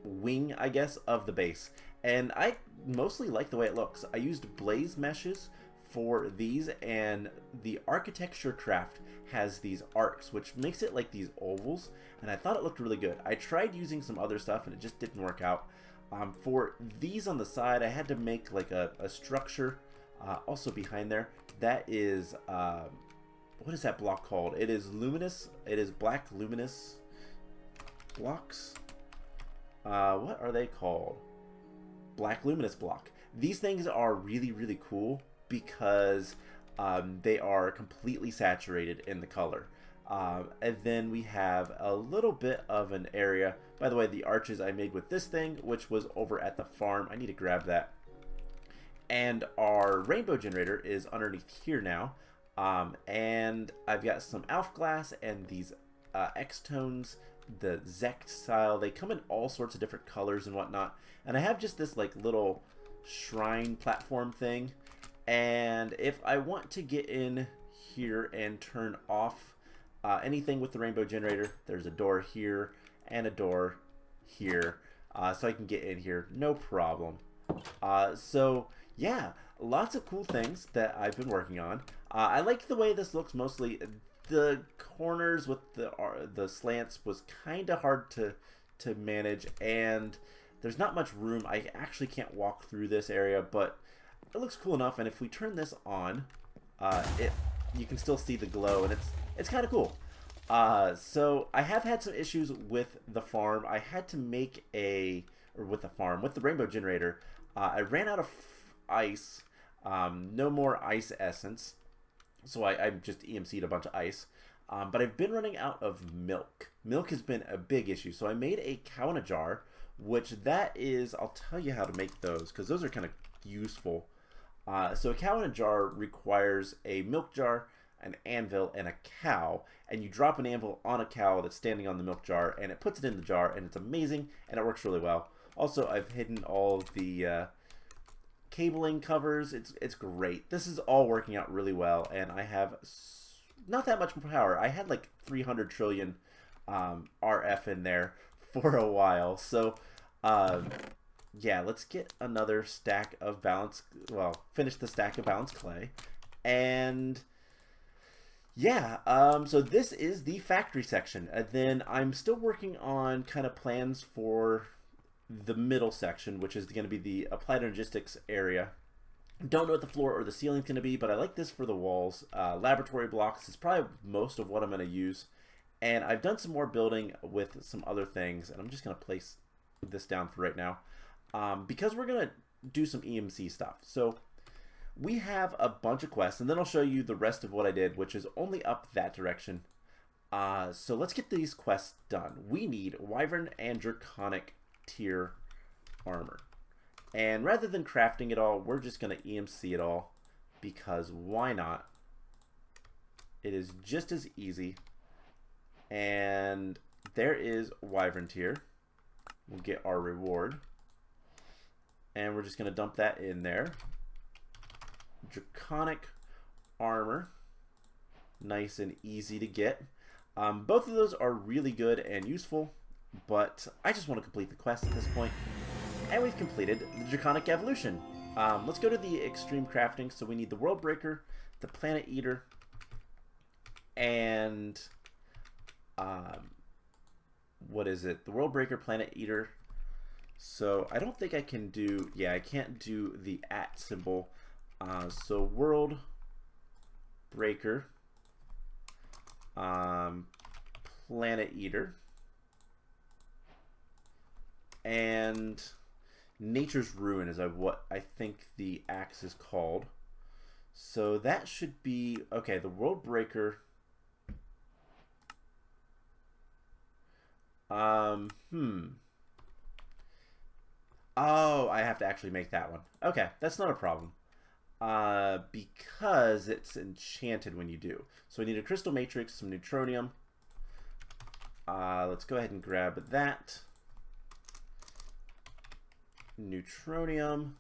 wing, I guess, of the base. And I mostly like the way it looks. I used blaze meshes for these, and the architecture craft has these arcs, which makes it like these ovals, and I thought it looked really good. I tried using some other stuff and it just didn't work out. For these on the side, I had to make like a structure also behind there. That is what is that block called? It is luminous. It is black luminous blocks. What are they called? Black luminous block. These things are really, really cool because they are completely saturated in the color. And then we have a little bit of an area. By the way, the arches I made with this thing, which was over at the farm. I need to grab that. And our rainbow generator is underneath here now. And I've got some Alf glass and these X-tones, the Zect style. They come in all sorts of different colors and whatnot. And I have just this like little shrine platform thing And if I want to get in here and turn off anything with the rainbow generator, there's a door here and a door here, so I can get in here no problem. So yeah, lots of cool things that I've been working on. I like the way this looks. Mostly the corners with the slants was kind of hard to manage, and there's not much room. I actually can't walk through this area, but it looks cool enough. And if we turn this on, you can still see the glow, and it's kind of cool. So I have had some issues with the farm. I had to make with the rainbow generator. I ran out of ice. No more ice essence, so I just EMC'd a bunch of ice. But I've been running out of milk. Milk has been a big issue, so I made a cow in a jar, which that is, I'll tell you how to make those, because those are kind of useful. So a cow in a jar requires a milk jar, an anvil, and a cow, and you drop an anvil on a cow that's standing on the milk jar, and it puts it in the jar, and it's amazing, and it works really well. Also, I've hidden all the cabling covers. It's great. This is all working out really well, and I have not that much power. I had like 300 trillion RF in there for a while. So yeah, let's get another stack of finish the stack of balanced clay. And yeah, so this is the factory section. And then I'm still working on kind of plans for the middle section, which is going to be the applied logistics area. Don't know what the floor or the ceiling is going to be, but I like this for the walls. Laboratory blocks is probably most of what I'm going to use. And I've done some more building with some other things, and I'm just going to place this down for right now, because we're going to do some EMC stuff. So we have a bunch of quests, and then I'll show you the rest of what I did, which is only up that direction. So let's get these quests done. We need Wyvern and Draconic tier armor. And rather than crafting it all, we're just going to EMC it all, because why not? It is just as easy. And there is Wyvern tier. We'll get our reward. And we're just going to dump that in there. Draconic armor. Nice and easy to get. Both of those are really good and useful, but I just want to complete the quest at this point. And we've completed the Draconic Evolution. Let's go to the extreme crafting. So we need the World Breaker, the Planet Eater, and what is it? The World Breaker, Planet Eater. So I don't think I can do, I can't do the @ symbol. So World Breaker, Planet Eater, and Nature's Ruin is what I think the axe is called. So that should be, okay, the World Breaker. Oh, I have to actually make that one. Okay, that's not a problem. Because it's enchanted when you do. So I need a crystal matrix, some neutronium. Let's go ahead and grab that. Neutronium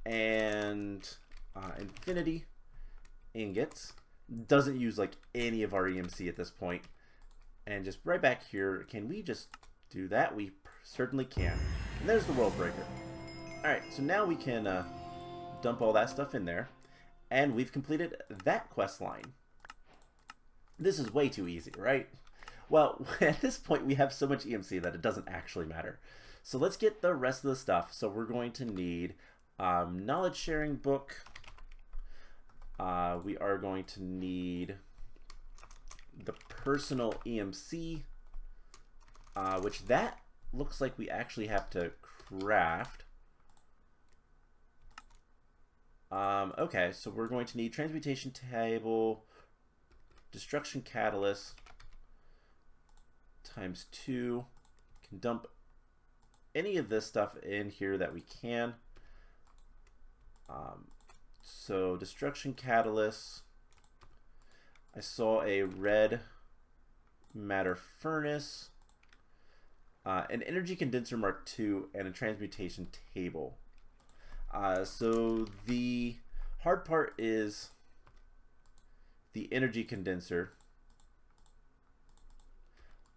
and infinity ingots. Doesn't use like any of our EMC at this point. And just right back here, can we just do that? We certainly can. And there's the World Breaker. Alright, so now we can dump all that stuff in there. And we've completed that quest line. This is way too easy, right? Well, at this point we have so much EMC that it doesn't actually matter. So let's get the rest of the stuff. So we're going to need knowledge sharing book. We are going to need the personal EMC, which that looks like we actually have to craft. Okay, so we're going to need transmutation table, destruction catalyst ×2. Can dump any of this stuff in here that we can. So destruction catalyst. I saw a red matter furnace, an energy condenser Mark II, and a transmutation table. So the hard part is the energy condenser.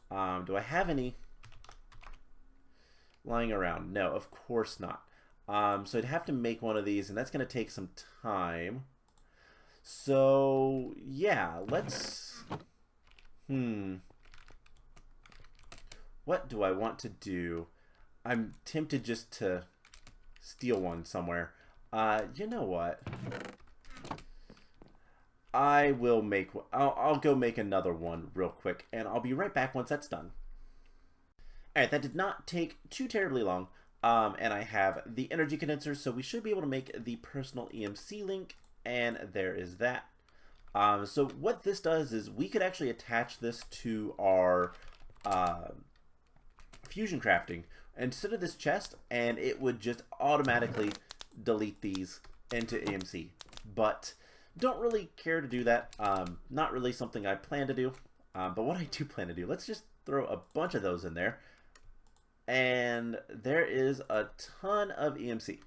Do I have any lying around? No, of course not. So I'd have to make one of these, and that's going to take some time. So, yeah, let's... What do I want to do? I'm tempted just to steal one somewhere. You know what? I will make... I'll go make another one real quick, and I'll be right back once that's done. Alright, that did not take too terribly long. And I have the energy condenser, so we should be able to make the personal EMC link, and there is that. So what this does is we could actually attach this to our fusion crafting instead of this chest, and it would just automatically delete these into EMC. But don't really care to do that. Not really something I plan to do. But what I do plan to do, let's just throw a bunch of those in there. And there is a ton of EMC.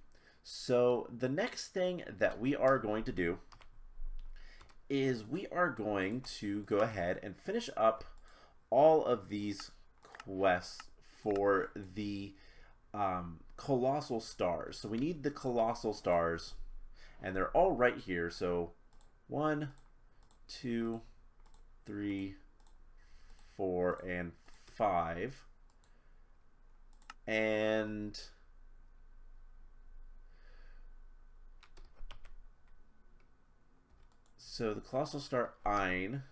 So the next thing that we are going to do is we are going to go ahead and finish up all of these quests for the colossal stars. So we need the colossal stars, and they're all right here. So 1, 2, 3, 4, and 5. And so the colossal star Ein.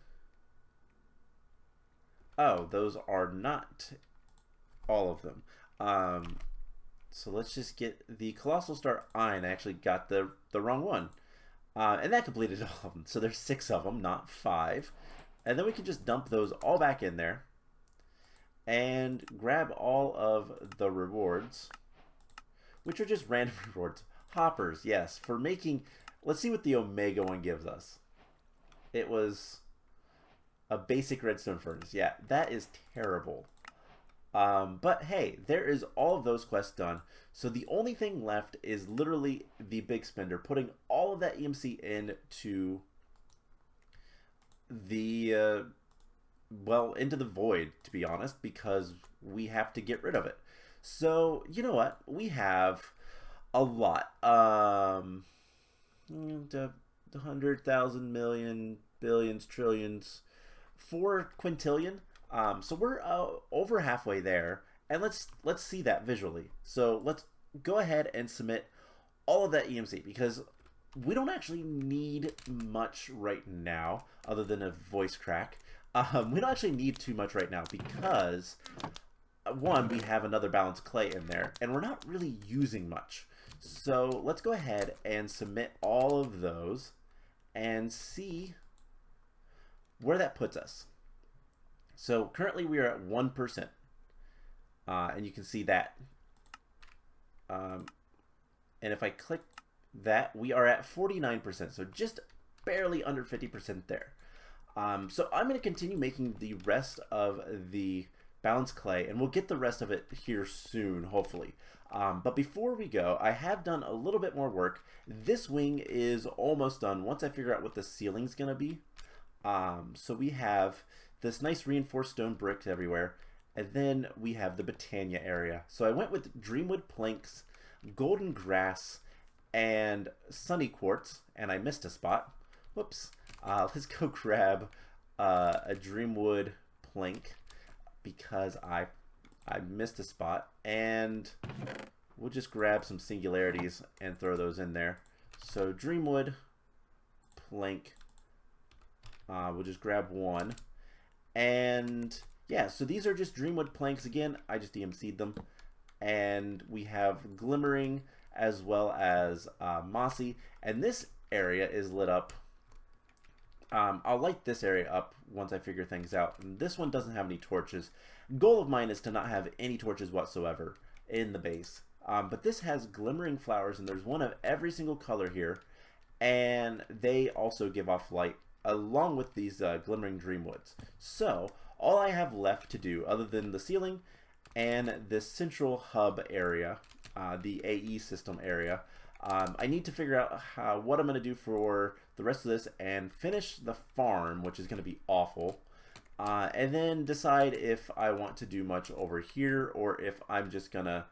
Oh, those are not all of them. So let's just get the colossal star Ein. I actually got the wrong one. And that completed all of them. So there's 6 of them, not 5. And then we can just dump those all back in there and grab all of the rewards, which are just random rewards. Hoppers, yes, for making... Let's see what the Omega one gives us. It was a basic redstone furnace. Yeah, that is terrible. But hey, there is all of those quests done. So the only thing left is literally the big spender, putting all of that EMC into the... well, into the void, to be honest, because we have to get rid of it. So, you know what? We have a lot. 100,000 million, billions, trillions, 4 quintillion. So we're over halfway there, and let's see that visually. So let's go ahead and submit all of that EMC, because we don't actually need much right now, other than a voice crack. We don't actually need too much right now because, one, we have another balanced clay in there, and we're not really using much. So let's go ahead and submit all of those and see where that puts us. So currently we are at 1%, and you can see that. And if I click that, we are at 49%, so just barely under 50% there. So I'm going to continue making the rest of the balanced clay, and we'll get the rest of it here soon, hopefully. But before we go, I have done a little bit more work. This wing is almost done once I figure out what the ceiling's going to be. So we have this nice reinforced stone bricks everywhere, and then we have the Britannia area. So I went with Dreamwood planks, golden grass, and sunny quartz, and I missed a spot. Whoops. Let's go grab a Dreamwood plank because I missed a spot, and we'll just grab some singularities and throw those in there. So Dreamwood plank, we'll just grab one, and yeah, so these are just Dreamwood planks again. I just EMC'd them, and we have glimmering as well as mossy, and this area is lit up. I'll light this area up once I figure things out. And this one doesn't have any torches. Goal of mine is to not have any torches whatsoever in the base. But this has glimmering flowers, and there's one of every single color here. And they also give off light along with these glimmering dreamwoods. So all I have left to do, other than the ceiling and this central hub area, the AE system area, I need to figure out what I'm going to do for the rest of this and finish the farm, which is going to be awful. And then decide if I want to do much over here or if I'm just going to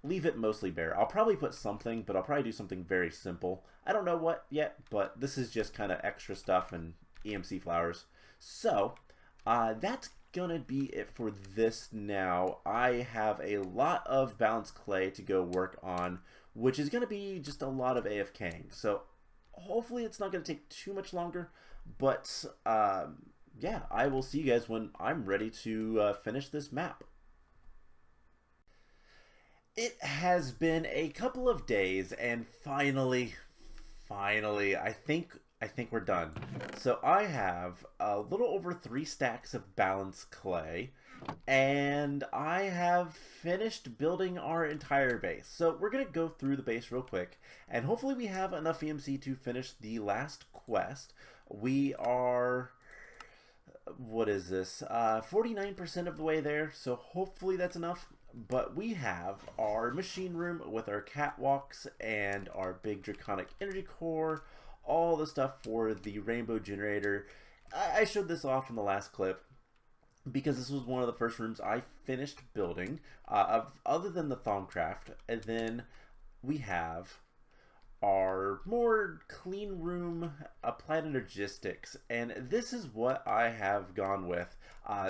leave it mostly bare. I'll probably put something, but I'll probably do something very simple. I don't know what yet, but this is just kind of extra stuff and EMC flowers. So that's gonna be it for this now. I have a lot of balanced clay to go work on, which is gonna be just a lot of AFKing. So hopefully it's not gonna take too much longer, but yeah, I will see you guys when I'm ready to finish this map. It has been a couple of days, and finally, I think we're done. So I have a little over 3 stacks of balanced clay, and I have finished building our entire base. So we're gonna go through the base real quick, and hopefully we have enough EMC to finish the last quest. We are, what is this, 49% of the way there, so hopefully that's enough. But we have our machine room with our catwalks and our big draconic energy core, all the stuff for the rainbow generator. I showed this off in the last clip because this was one of the first rooms I finished building, other than the Thaumcraft. And then we have our more clean room, applied energistics, and this is what I have gone with.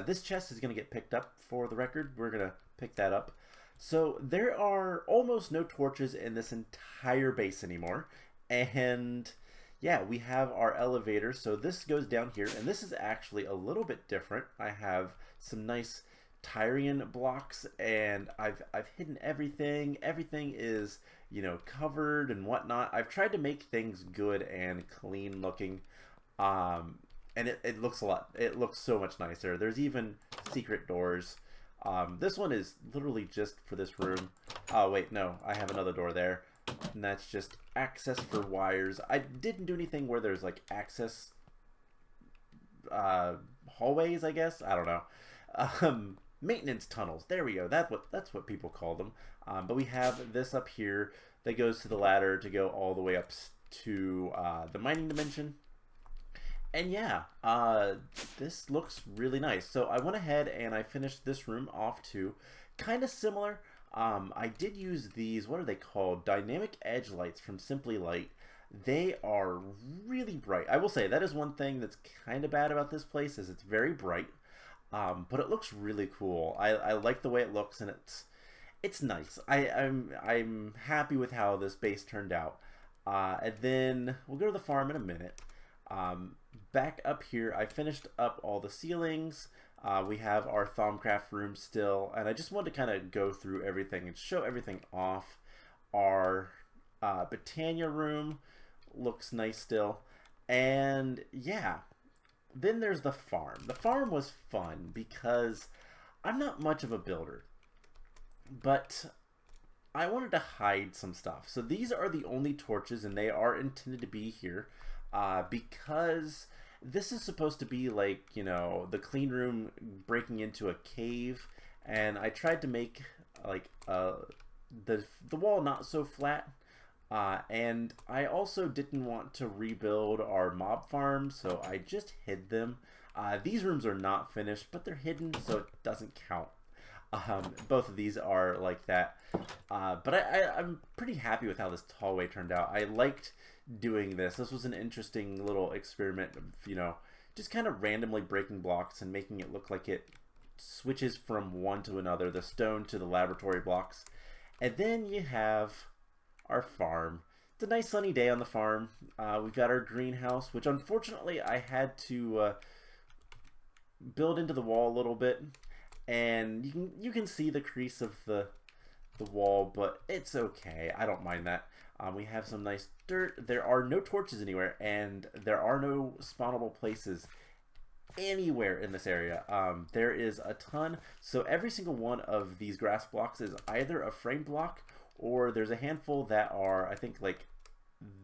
This chest is going to get picked up for the record. We're going to pick that up. So there are almost no torches in this entire base anymore, and yeah, we have our elevator. So this goes down here, and this is actually a little bit different. I have some nice Tyrian blocks, and I've hidden everything. Everything is, you know, covered and whatnot. I've tried to make things good and clean looking, and it looks it looks so much nicer. There's even secret doors. This one is literally just for this room. Oh wait, no, I have another door there, and that's just access for wires. I didn't do anything where there's like access hallways, I guess. I don't know. Maintenance tunnels. There we go. That's what people call them. But we have this up here that goes to the ladder to go all the way up to the mining dimension. And yeah, this looks really nice. So I went ahead and I finished this room off too. Kind of similar. I did use these, what are they called? Dynamic edge lights from Simply Light. They are really bright. I will say that is one thing that's kind of bad about this place, is it's very bright. But it looks really cool. I like the way it looks, and it's nice. I'm happy with how this base turned out. And then we'll go to the farm in a minute. Back up here, I finished up all the ceilings. We have our Thaumcraft room still, and I just wanted to kind of go through everything and show everything off. Our Botania room looks nice still, and yeah. Then there's the farm. The farm was fun because I'm not much of a builder, but I wanted to hide some stuff. So these are the only torches, and they are intended to be here because this is supposed to be like, you know, the clean room breaking into a cave, and I tried to make like the wall not so flat. And I also didn't want to rebuild our mob farm, so I just hid them. These rooms are not finished, but they're hidden, so it doesn't count. Both of these are like that. But I'm pretty happy with how this hallway turned out. I liked doing this. This was an interesting little experiment of, you know, just kind of randomly breaking blocks and making it look like it switches from one to another, the stone to the laboratory blocks. And then you have our farm. It's a nice sunny day on the farm. We've got our greenhouse, which unfortunately I had to build into the wall a little bit, and you can see the crease of the wall, but it's okay. I don't mind that. We have some nice dirt. There are no torches anywhere, and there are no spawnable places anywhere in this area. There is a ton, so every single one of these grass blocks is either a frame block, or there's a handful that are, I think, like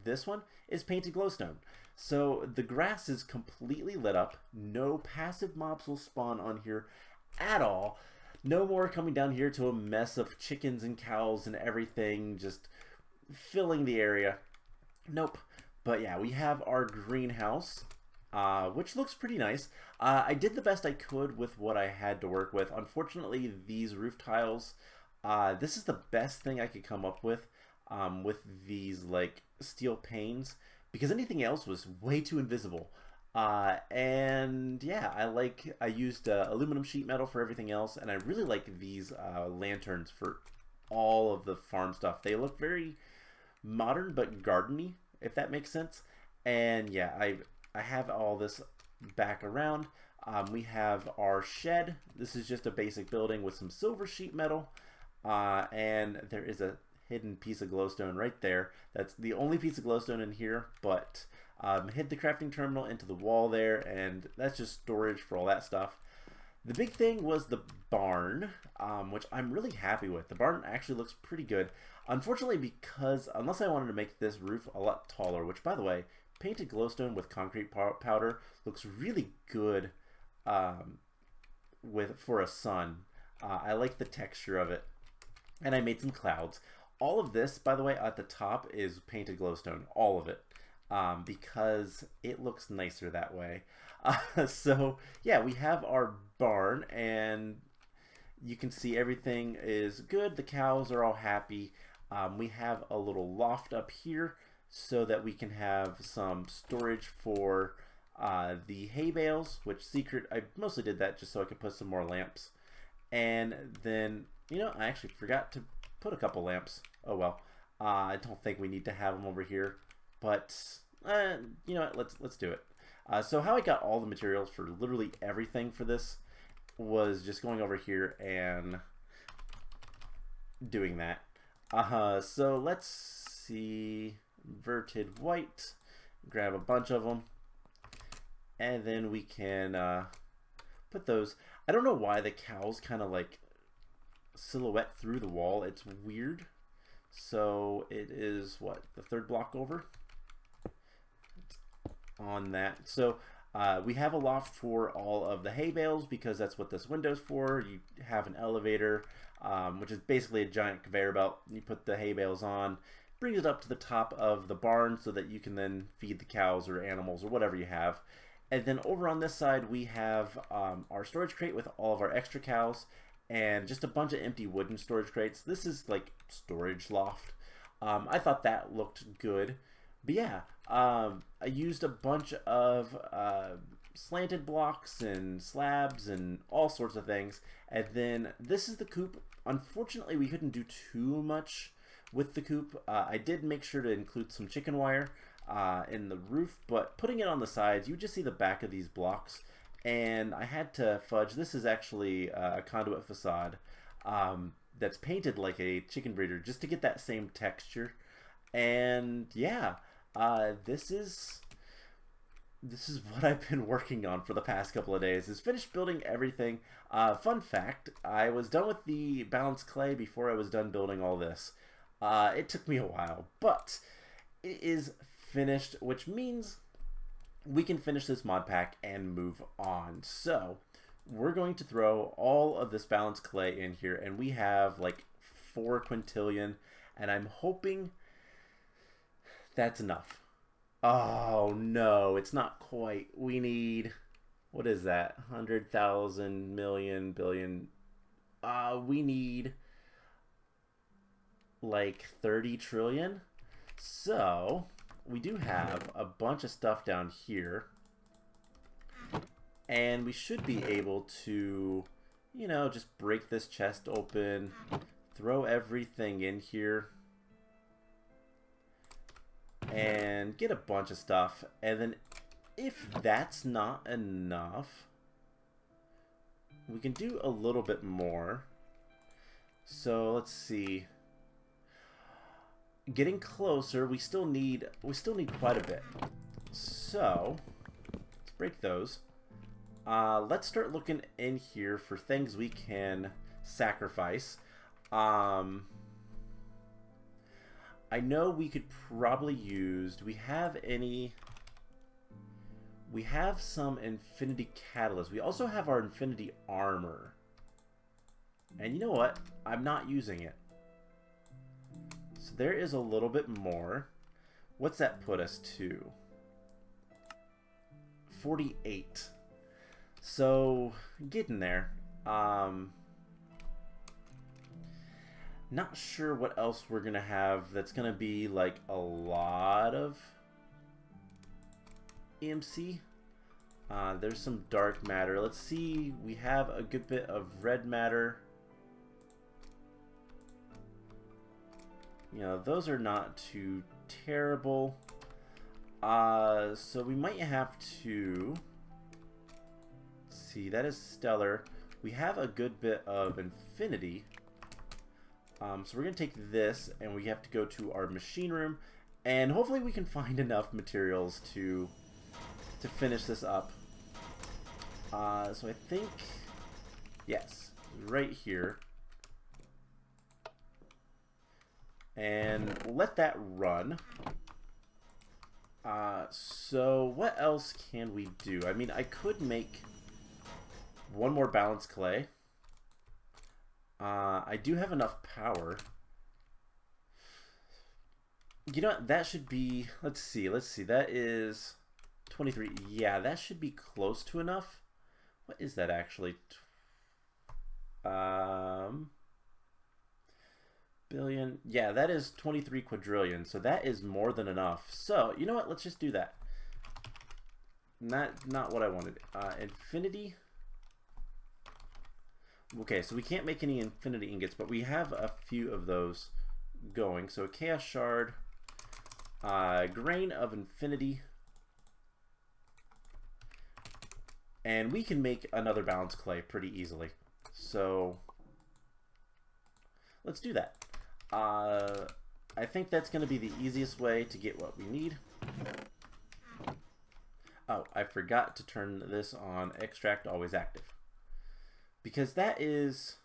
this one is painted glowstone. So the grass is completely lit up. No passive mobs will spawn on here at all. No more coming down here to a mess of chickens and cows and everything just filling the area. Nope. But yeah, we have our greenhouse, which looks pretty nice. I did the best I could with what I had to work with. Unfortunately, these roof tiles, this is the best thing I could come up with these like steel panes, because anything else was way too invisible. And yeah, I used aluminum sheet metal for everything else, and I really like these lanterns for all of the farm stuff. They look very modern but gardeny, if that makes sense. And yeah, I have all this back around. We have our shed. This is just a basic building with some silver sheet metal, and there is a hidden piece of glowstone right there. That's the only piece of glowstone in here, but hid the crafting terminal into the wall there, and that's just storage for all that stuff. The big thing was the barn, which I'm really happy with. The barn actually looks pretty good. Unfortunately, because unless I wanted to make this roof a lot taller, which by the way, painted glowstone with concrete powder looks really good for a sun. I like the texture of it. And I made some clouds. All of this, by the way, at the top is painted glowstone, all of it, because it looks nicer that way. So yeah, we have our barn, and you can see everything is good. The cows are all happy. We have a little loft up here so that we can have some storage for the hay bales, which I mostly did that just so I could put some more lamps. And then, I actually forgot to put a couple lamps. Oh well. I don't think we need to have them over here, but you know what? Let's do it. So how I got all the materials for literally everything for this was just going over here and doing that. So let's see, inverted white, grab a bunch of them, and then we can put those. I don't know why the cows kind of like silhouette through the wall. It's weird. So it is what, the third block over on that. So we have a loft for all of the hay bales because that's what this window's for. You have an elevator, which is basically a giant conveyor belt. You put the hay bales on, brings it up to the top of the barn so that you can then feed the cows or animals or whatever you have. And then over on this side we have our storage crate with all of our extra cows and just a bunch of empty wooden storage crates. This is like storage loft. I thought that looked good. But yeah, I used a bunch of slanted blocks and slabs and all sorts of things. And then this is the coop. Unfortunately, we couldn't do too much with the coop. I did make sure to include some chicken wire in the roof, but putting it on the sides, you just see the back of these blocks. And I had to fudge. This is actually a conduit facade that's painted like a chicken breeder just to get that same texture. And yeah, this is what I've been working on for the past couple of days, is finished building everything. Fun fact, I was done with the balanced clay before I was done building all this. It took me a while, but it is finished, which means we can finish this mod pack and move on. So we're going to throw all of this balanced clay in here, and we have like 4 quintillion, and I'm hoping that's enough. Oh no, it's not quite. We need, what is that, 100,000 million billion. We need like 30 trillion. So we do have a bunch of stuff down here, and we should be able to, just break this chest open, throw everything in here, and get a bunch of stuff. And then if that's not enough, we can do a little bit more. So let's see. Getting closer, we still need quite a bit. So let's break those. Let's start looking in here for things we can sacrifice. I know we could probably use, do we have any? We have some infinity catalyst. We also have our infinity armor. And you know what? I'm not using it. So there is a little bit more. What's that put us to? 48. So getting there. Not sure what else we're gonna have that's gonna be like a lot of EMC. There's some dark matter. Let's see. We have a good bit of red matter. You know, those are not too terrible. So we might have to... Let's see, that is stellar. We have a good bit of infinity. So we're going to take this, and we have to go to our machine room, and hopefully we can find enough materials to finish this up. So I think, yes, right here. And we'll let that run. So what else can we do? I mean, I could make one more balanced clay. I do have enough power. You know what? That should be... Let's see. That is 23. Yeah, that should be close to enough. What is that actually? Billion. Yeah, that is 23 quadrillion. So that is more than enough. So, you know what? Let's just do that. Not what I wanted. Infinity. Okay, so we can't make any infinity ingots, but we have a few of those going. So a chaos shard, grain of infinity, and we can make another balanced clay pretty easily. So let's do that. I think that's going to be the easiest way to get what we need. Oh, I forgot to turn this on extract always active. Because that is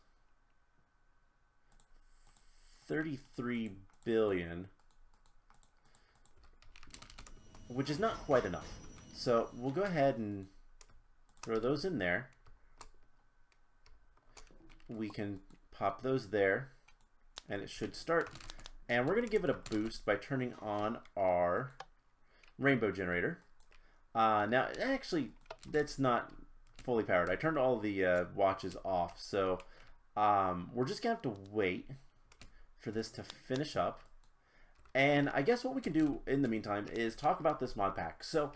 33 billion, which is not quite enough. So we'll go ahead and throw those in there. We can pop those there, and it should start. And we're going to give it a boost by turning on our rainbow generator. Now, actually, that's not fully powered. I turned all the watches off, so we're just gonna have to wait for this to finish up. And I guess what we can do in the meantime is talk about this mod pack. So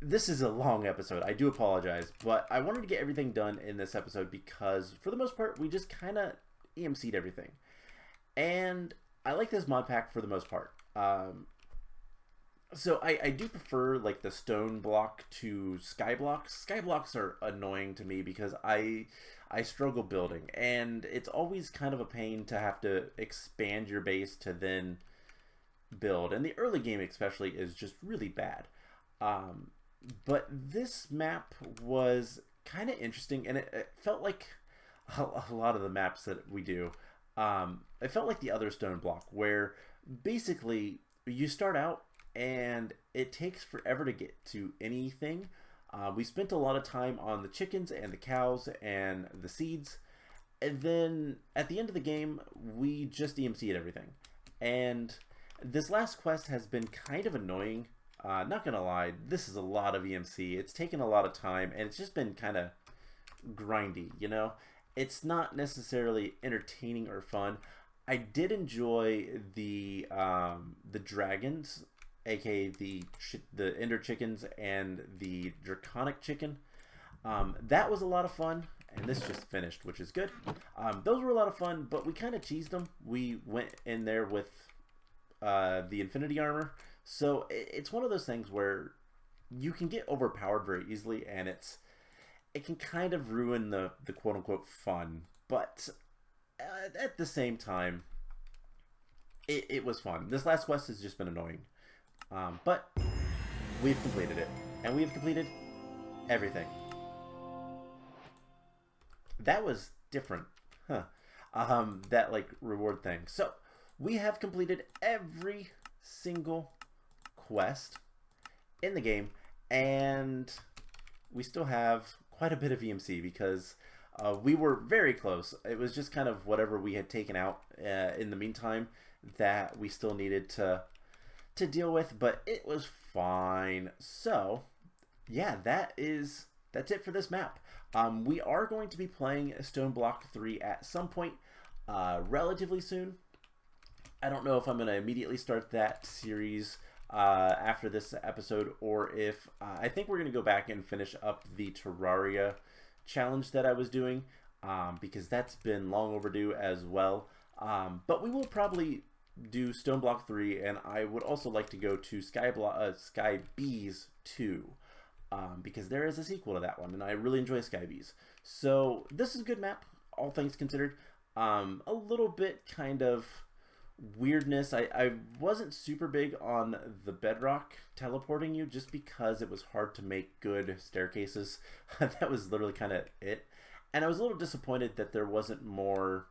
this is a long episode. I do apologize, but I wanted to get everything done in this episode because for the most part we just kind of EMC'd everything, and I like this mod pack for the most part. So I do prefer like the Stoneblock to Skyblock. Skyblocks are annoying to me because I struggle building, and it's always kind of a pain to have to expand your base to then build. And the early game especially is just really bad. But this map was kind of interesting, and it felt like a lot of the maps that we do. It felt like the other Stoneblock, where basically you start out and it takes forever to get to anything. We spent a lot of time on the chickens and the cows and the seeds, and then at the end of the game we just EMC'd everything. And this last quest has been kind of annoying. Not gonna lie, this is a lot of EMC. It's taken a lot of time, and it's just been kind of grindy, you know? It's not necessarily entertaining or fun. I did enjoy the dragons, aka the ender chickens and the draconic chicken. That was a lot of fun, and this just finished, which is good. Those were a lot of fun, but we kind of cheesed them. We went in there with the infinity armor, so it's one of those things where you can get overpowered very easily, and it can kind of ruin the quote-unquote fun, but at the same time it was fun. This last quest has just been annoying. But we've completed it, and we've completed everything. That was different, huh? That like reward thing. So we have completed every single quest in the game, and we still have quite a bit of EMC because we were very close. It was just kind of whatever we had taken out in the meantime that we still needed to deal with, but it was fine. So yeah, that's it for this map. We are going to be playing Stoneblock 3 at some point relatively soon. I don't know if I'm going to immediately start that series after this episode, or if I think we're going to go back and finish up the Terraria challenge that I was doing, because that's been long overdue as well. But we will probably do Stoneblock 3, and I would also like to go to Skybees 2, because there is a sequel to that one, and I really enjoy Skybees. So this is a good map, all things considered. A little bit kind of weirdness. I wasn't super big on the bedrock teleporting you, just because it was hard to make good staircases. That was literally kind of it. And I was a little disappointed that there wasn't more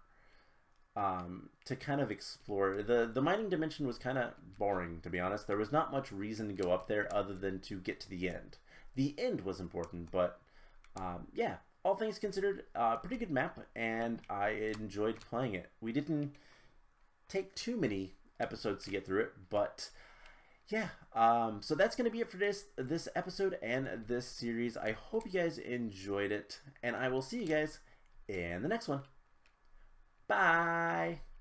to kind of explore. The mining dimension was kind of boring, to be honest. There was not much reason to go up there other than to get to the end. The end was important, but yeah, all things considered, pretty good map, and I enjoyed playing it. We didn't take too many episodes to get through it, but yeah, so that's going to be it for this episode and this series. I hope you guys enjoyed it, and I will see you guys in the next one. Bye!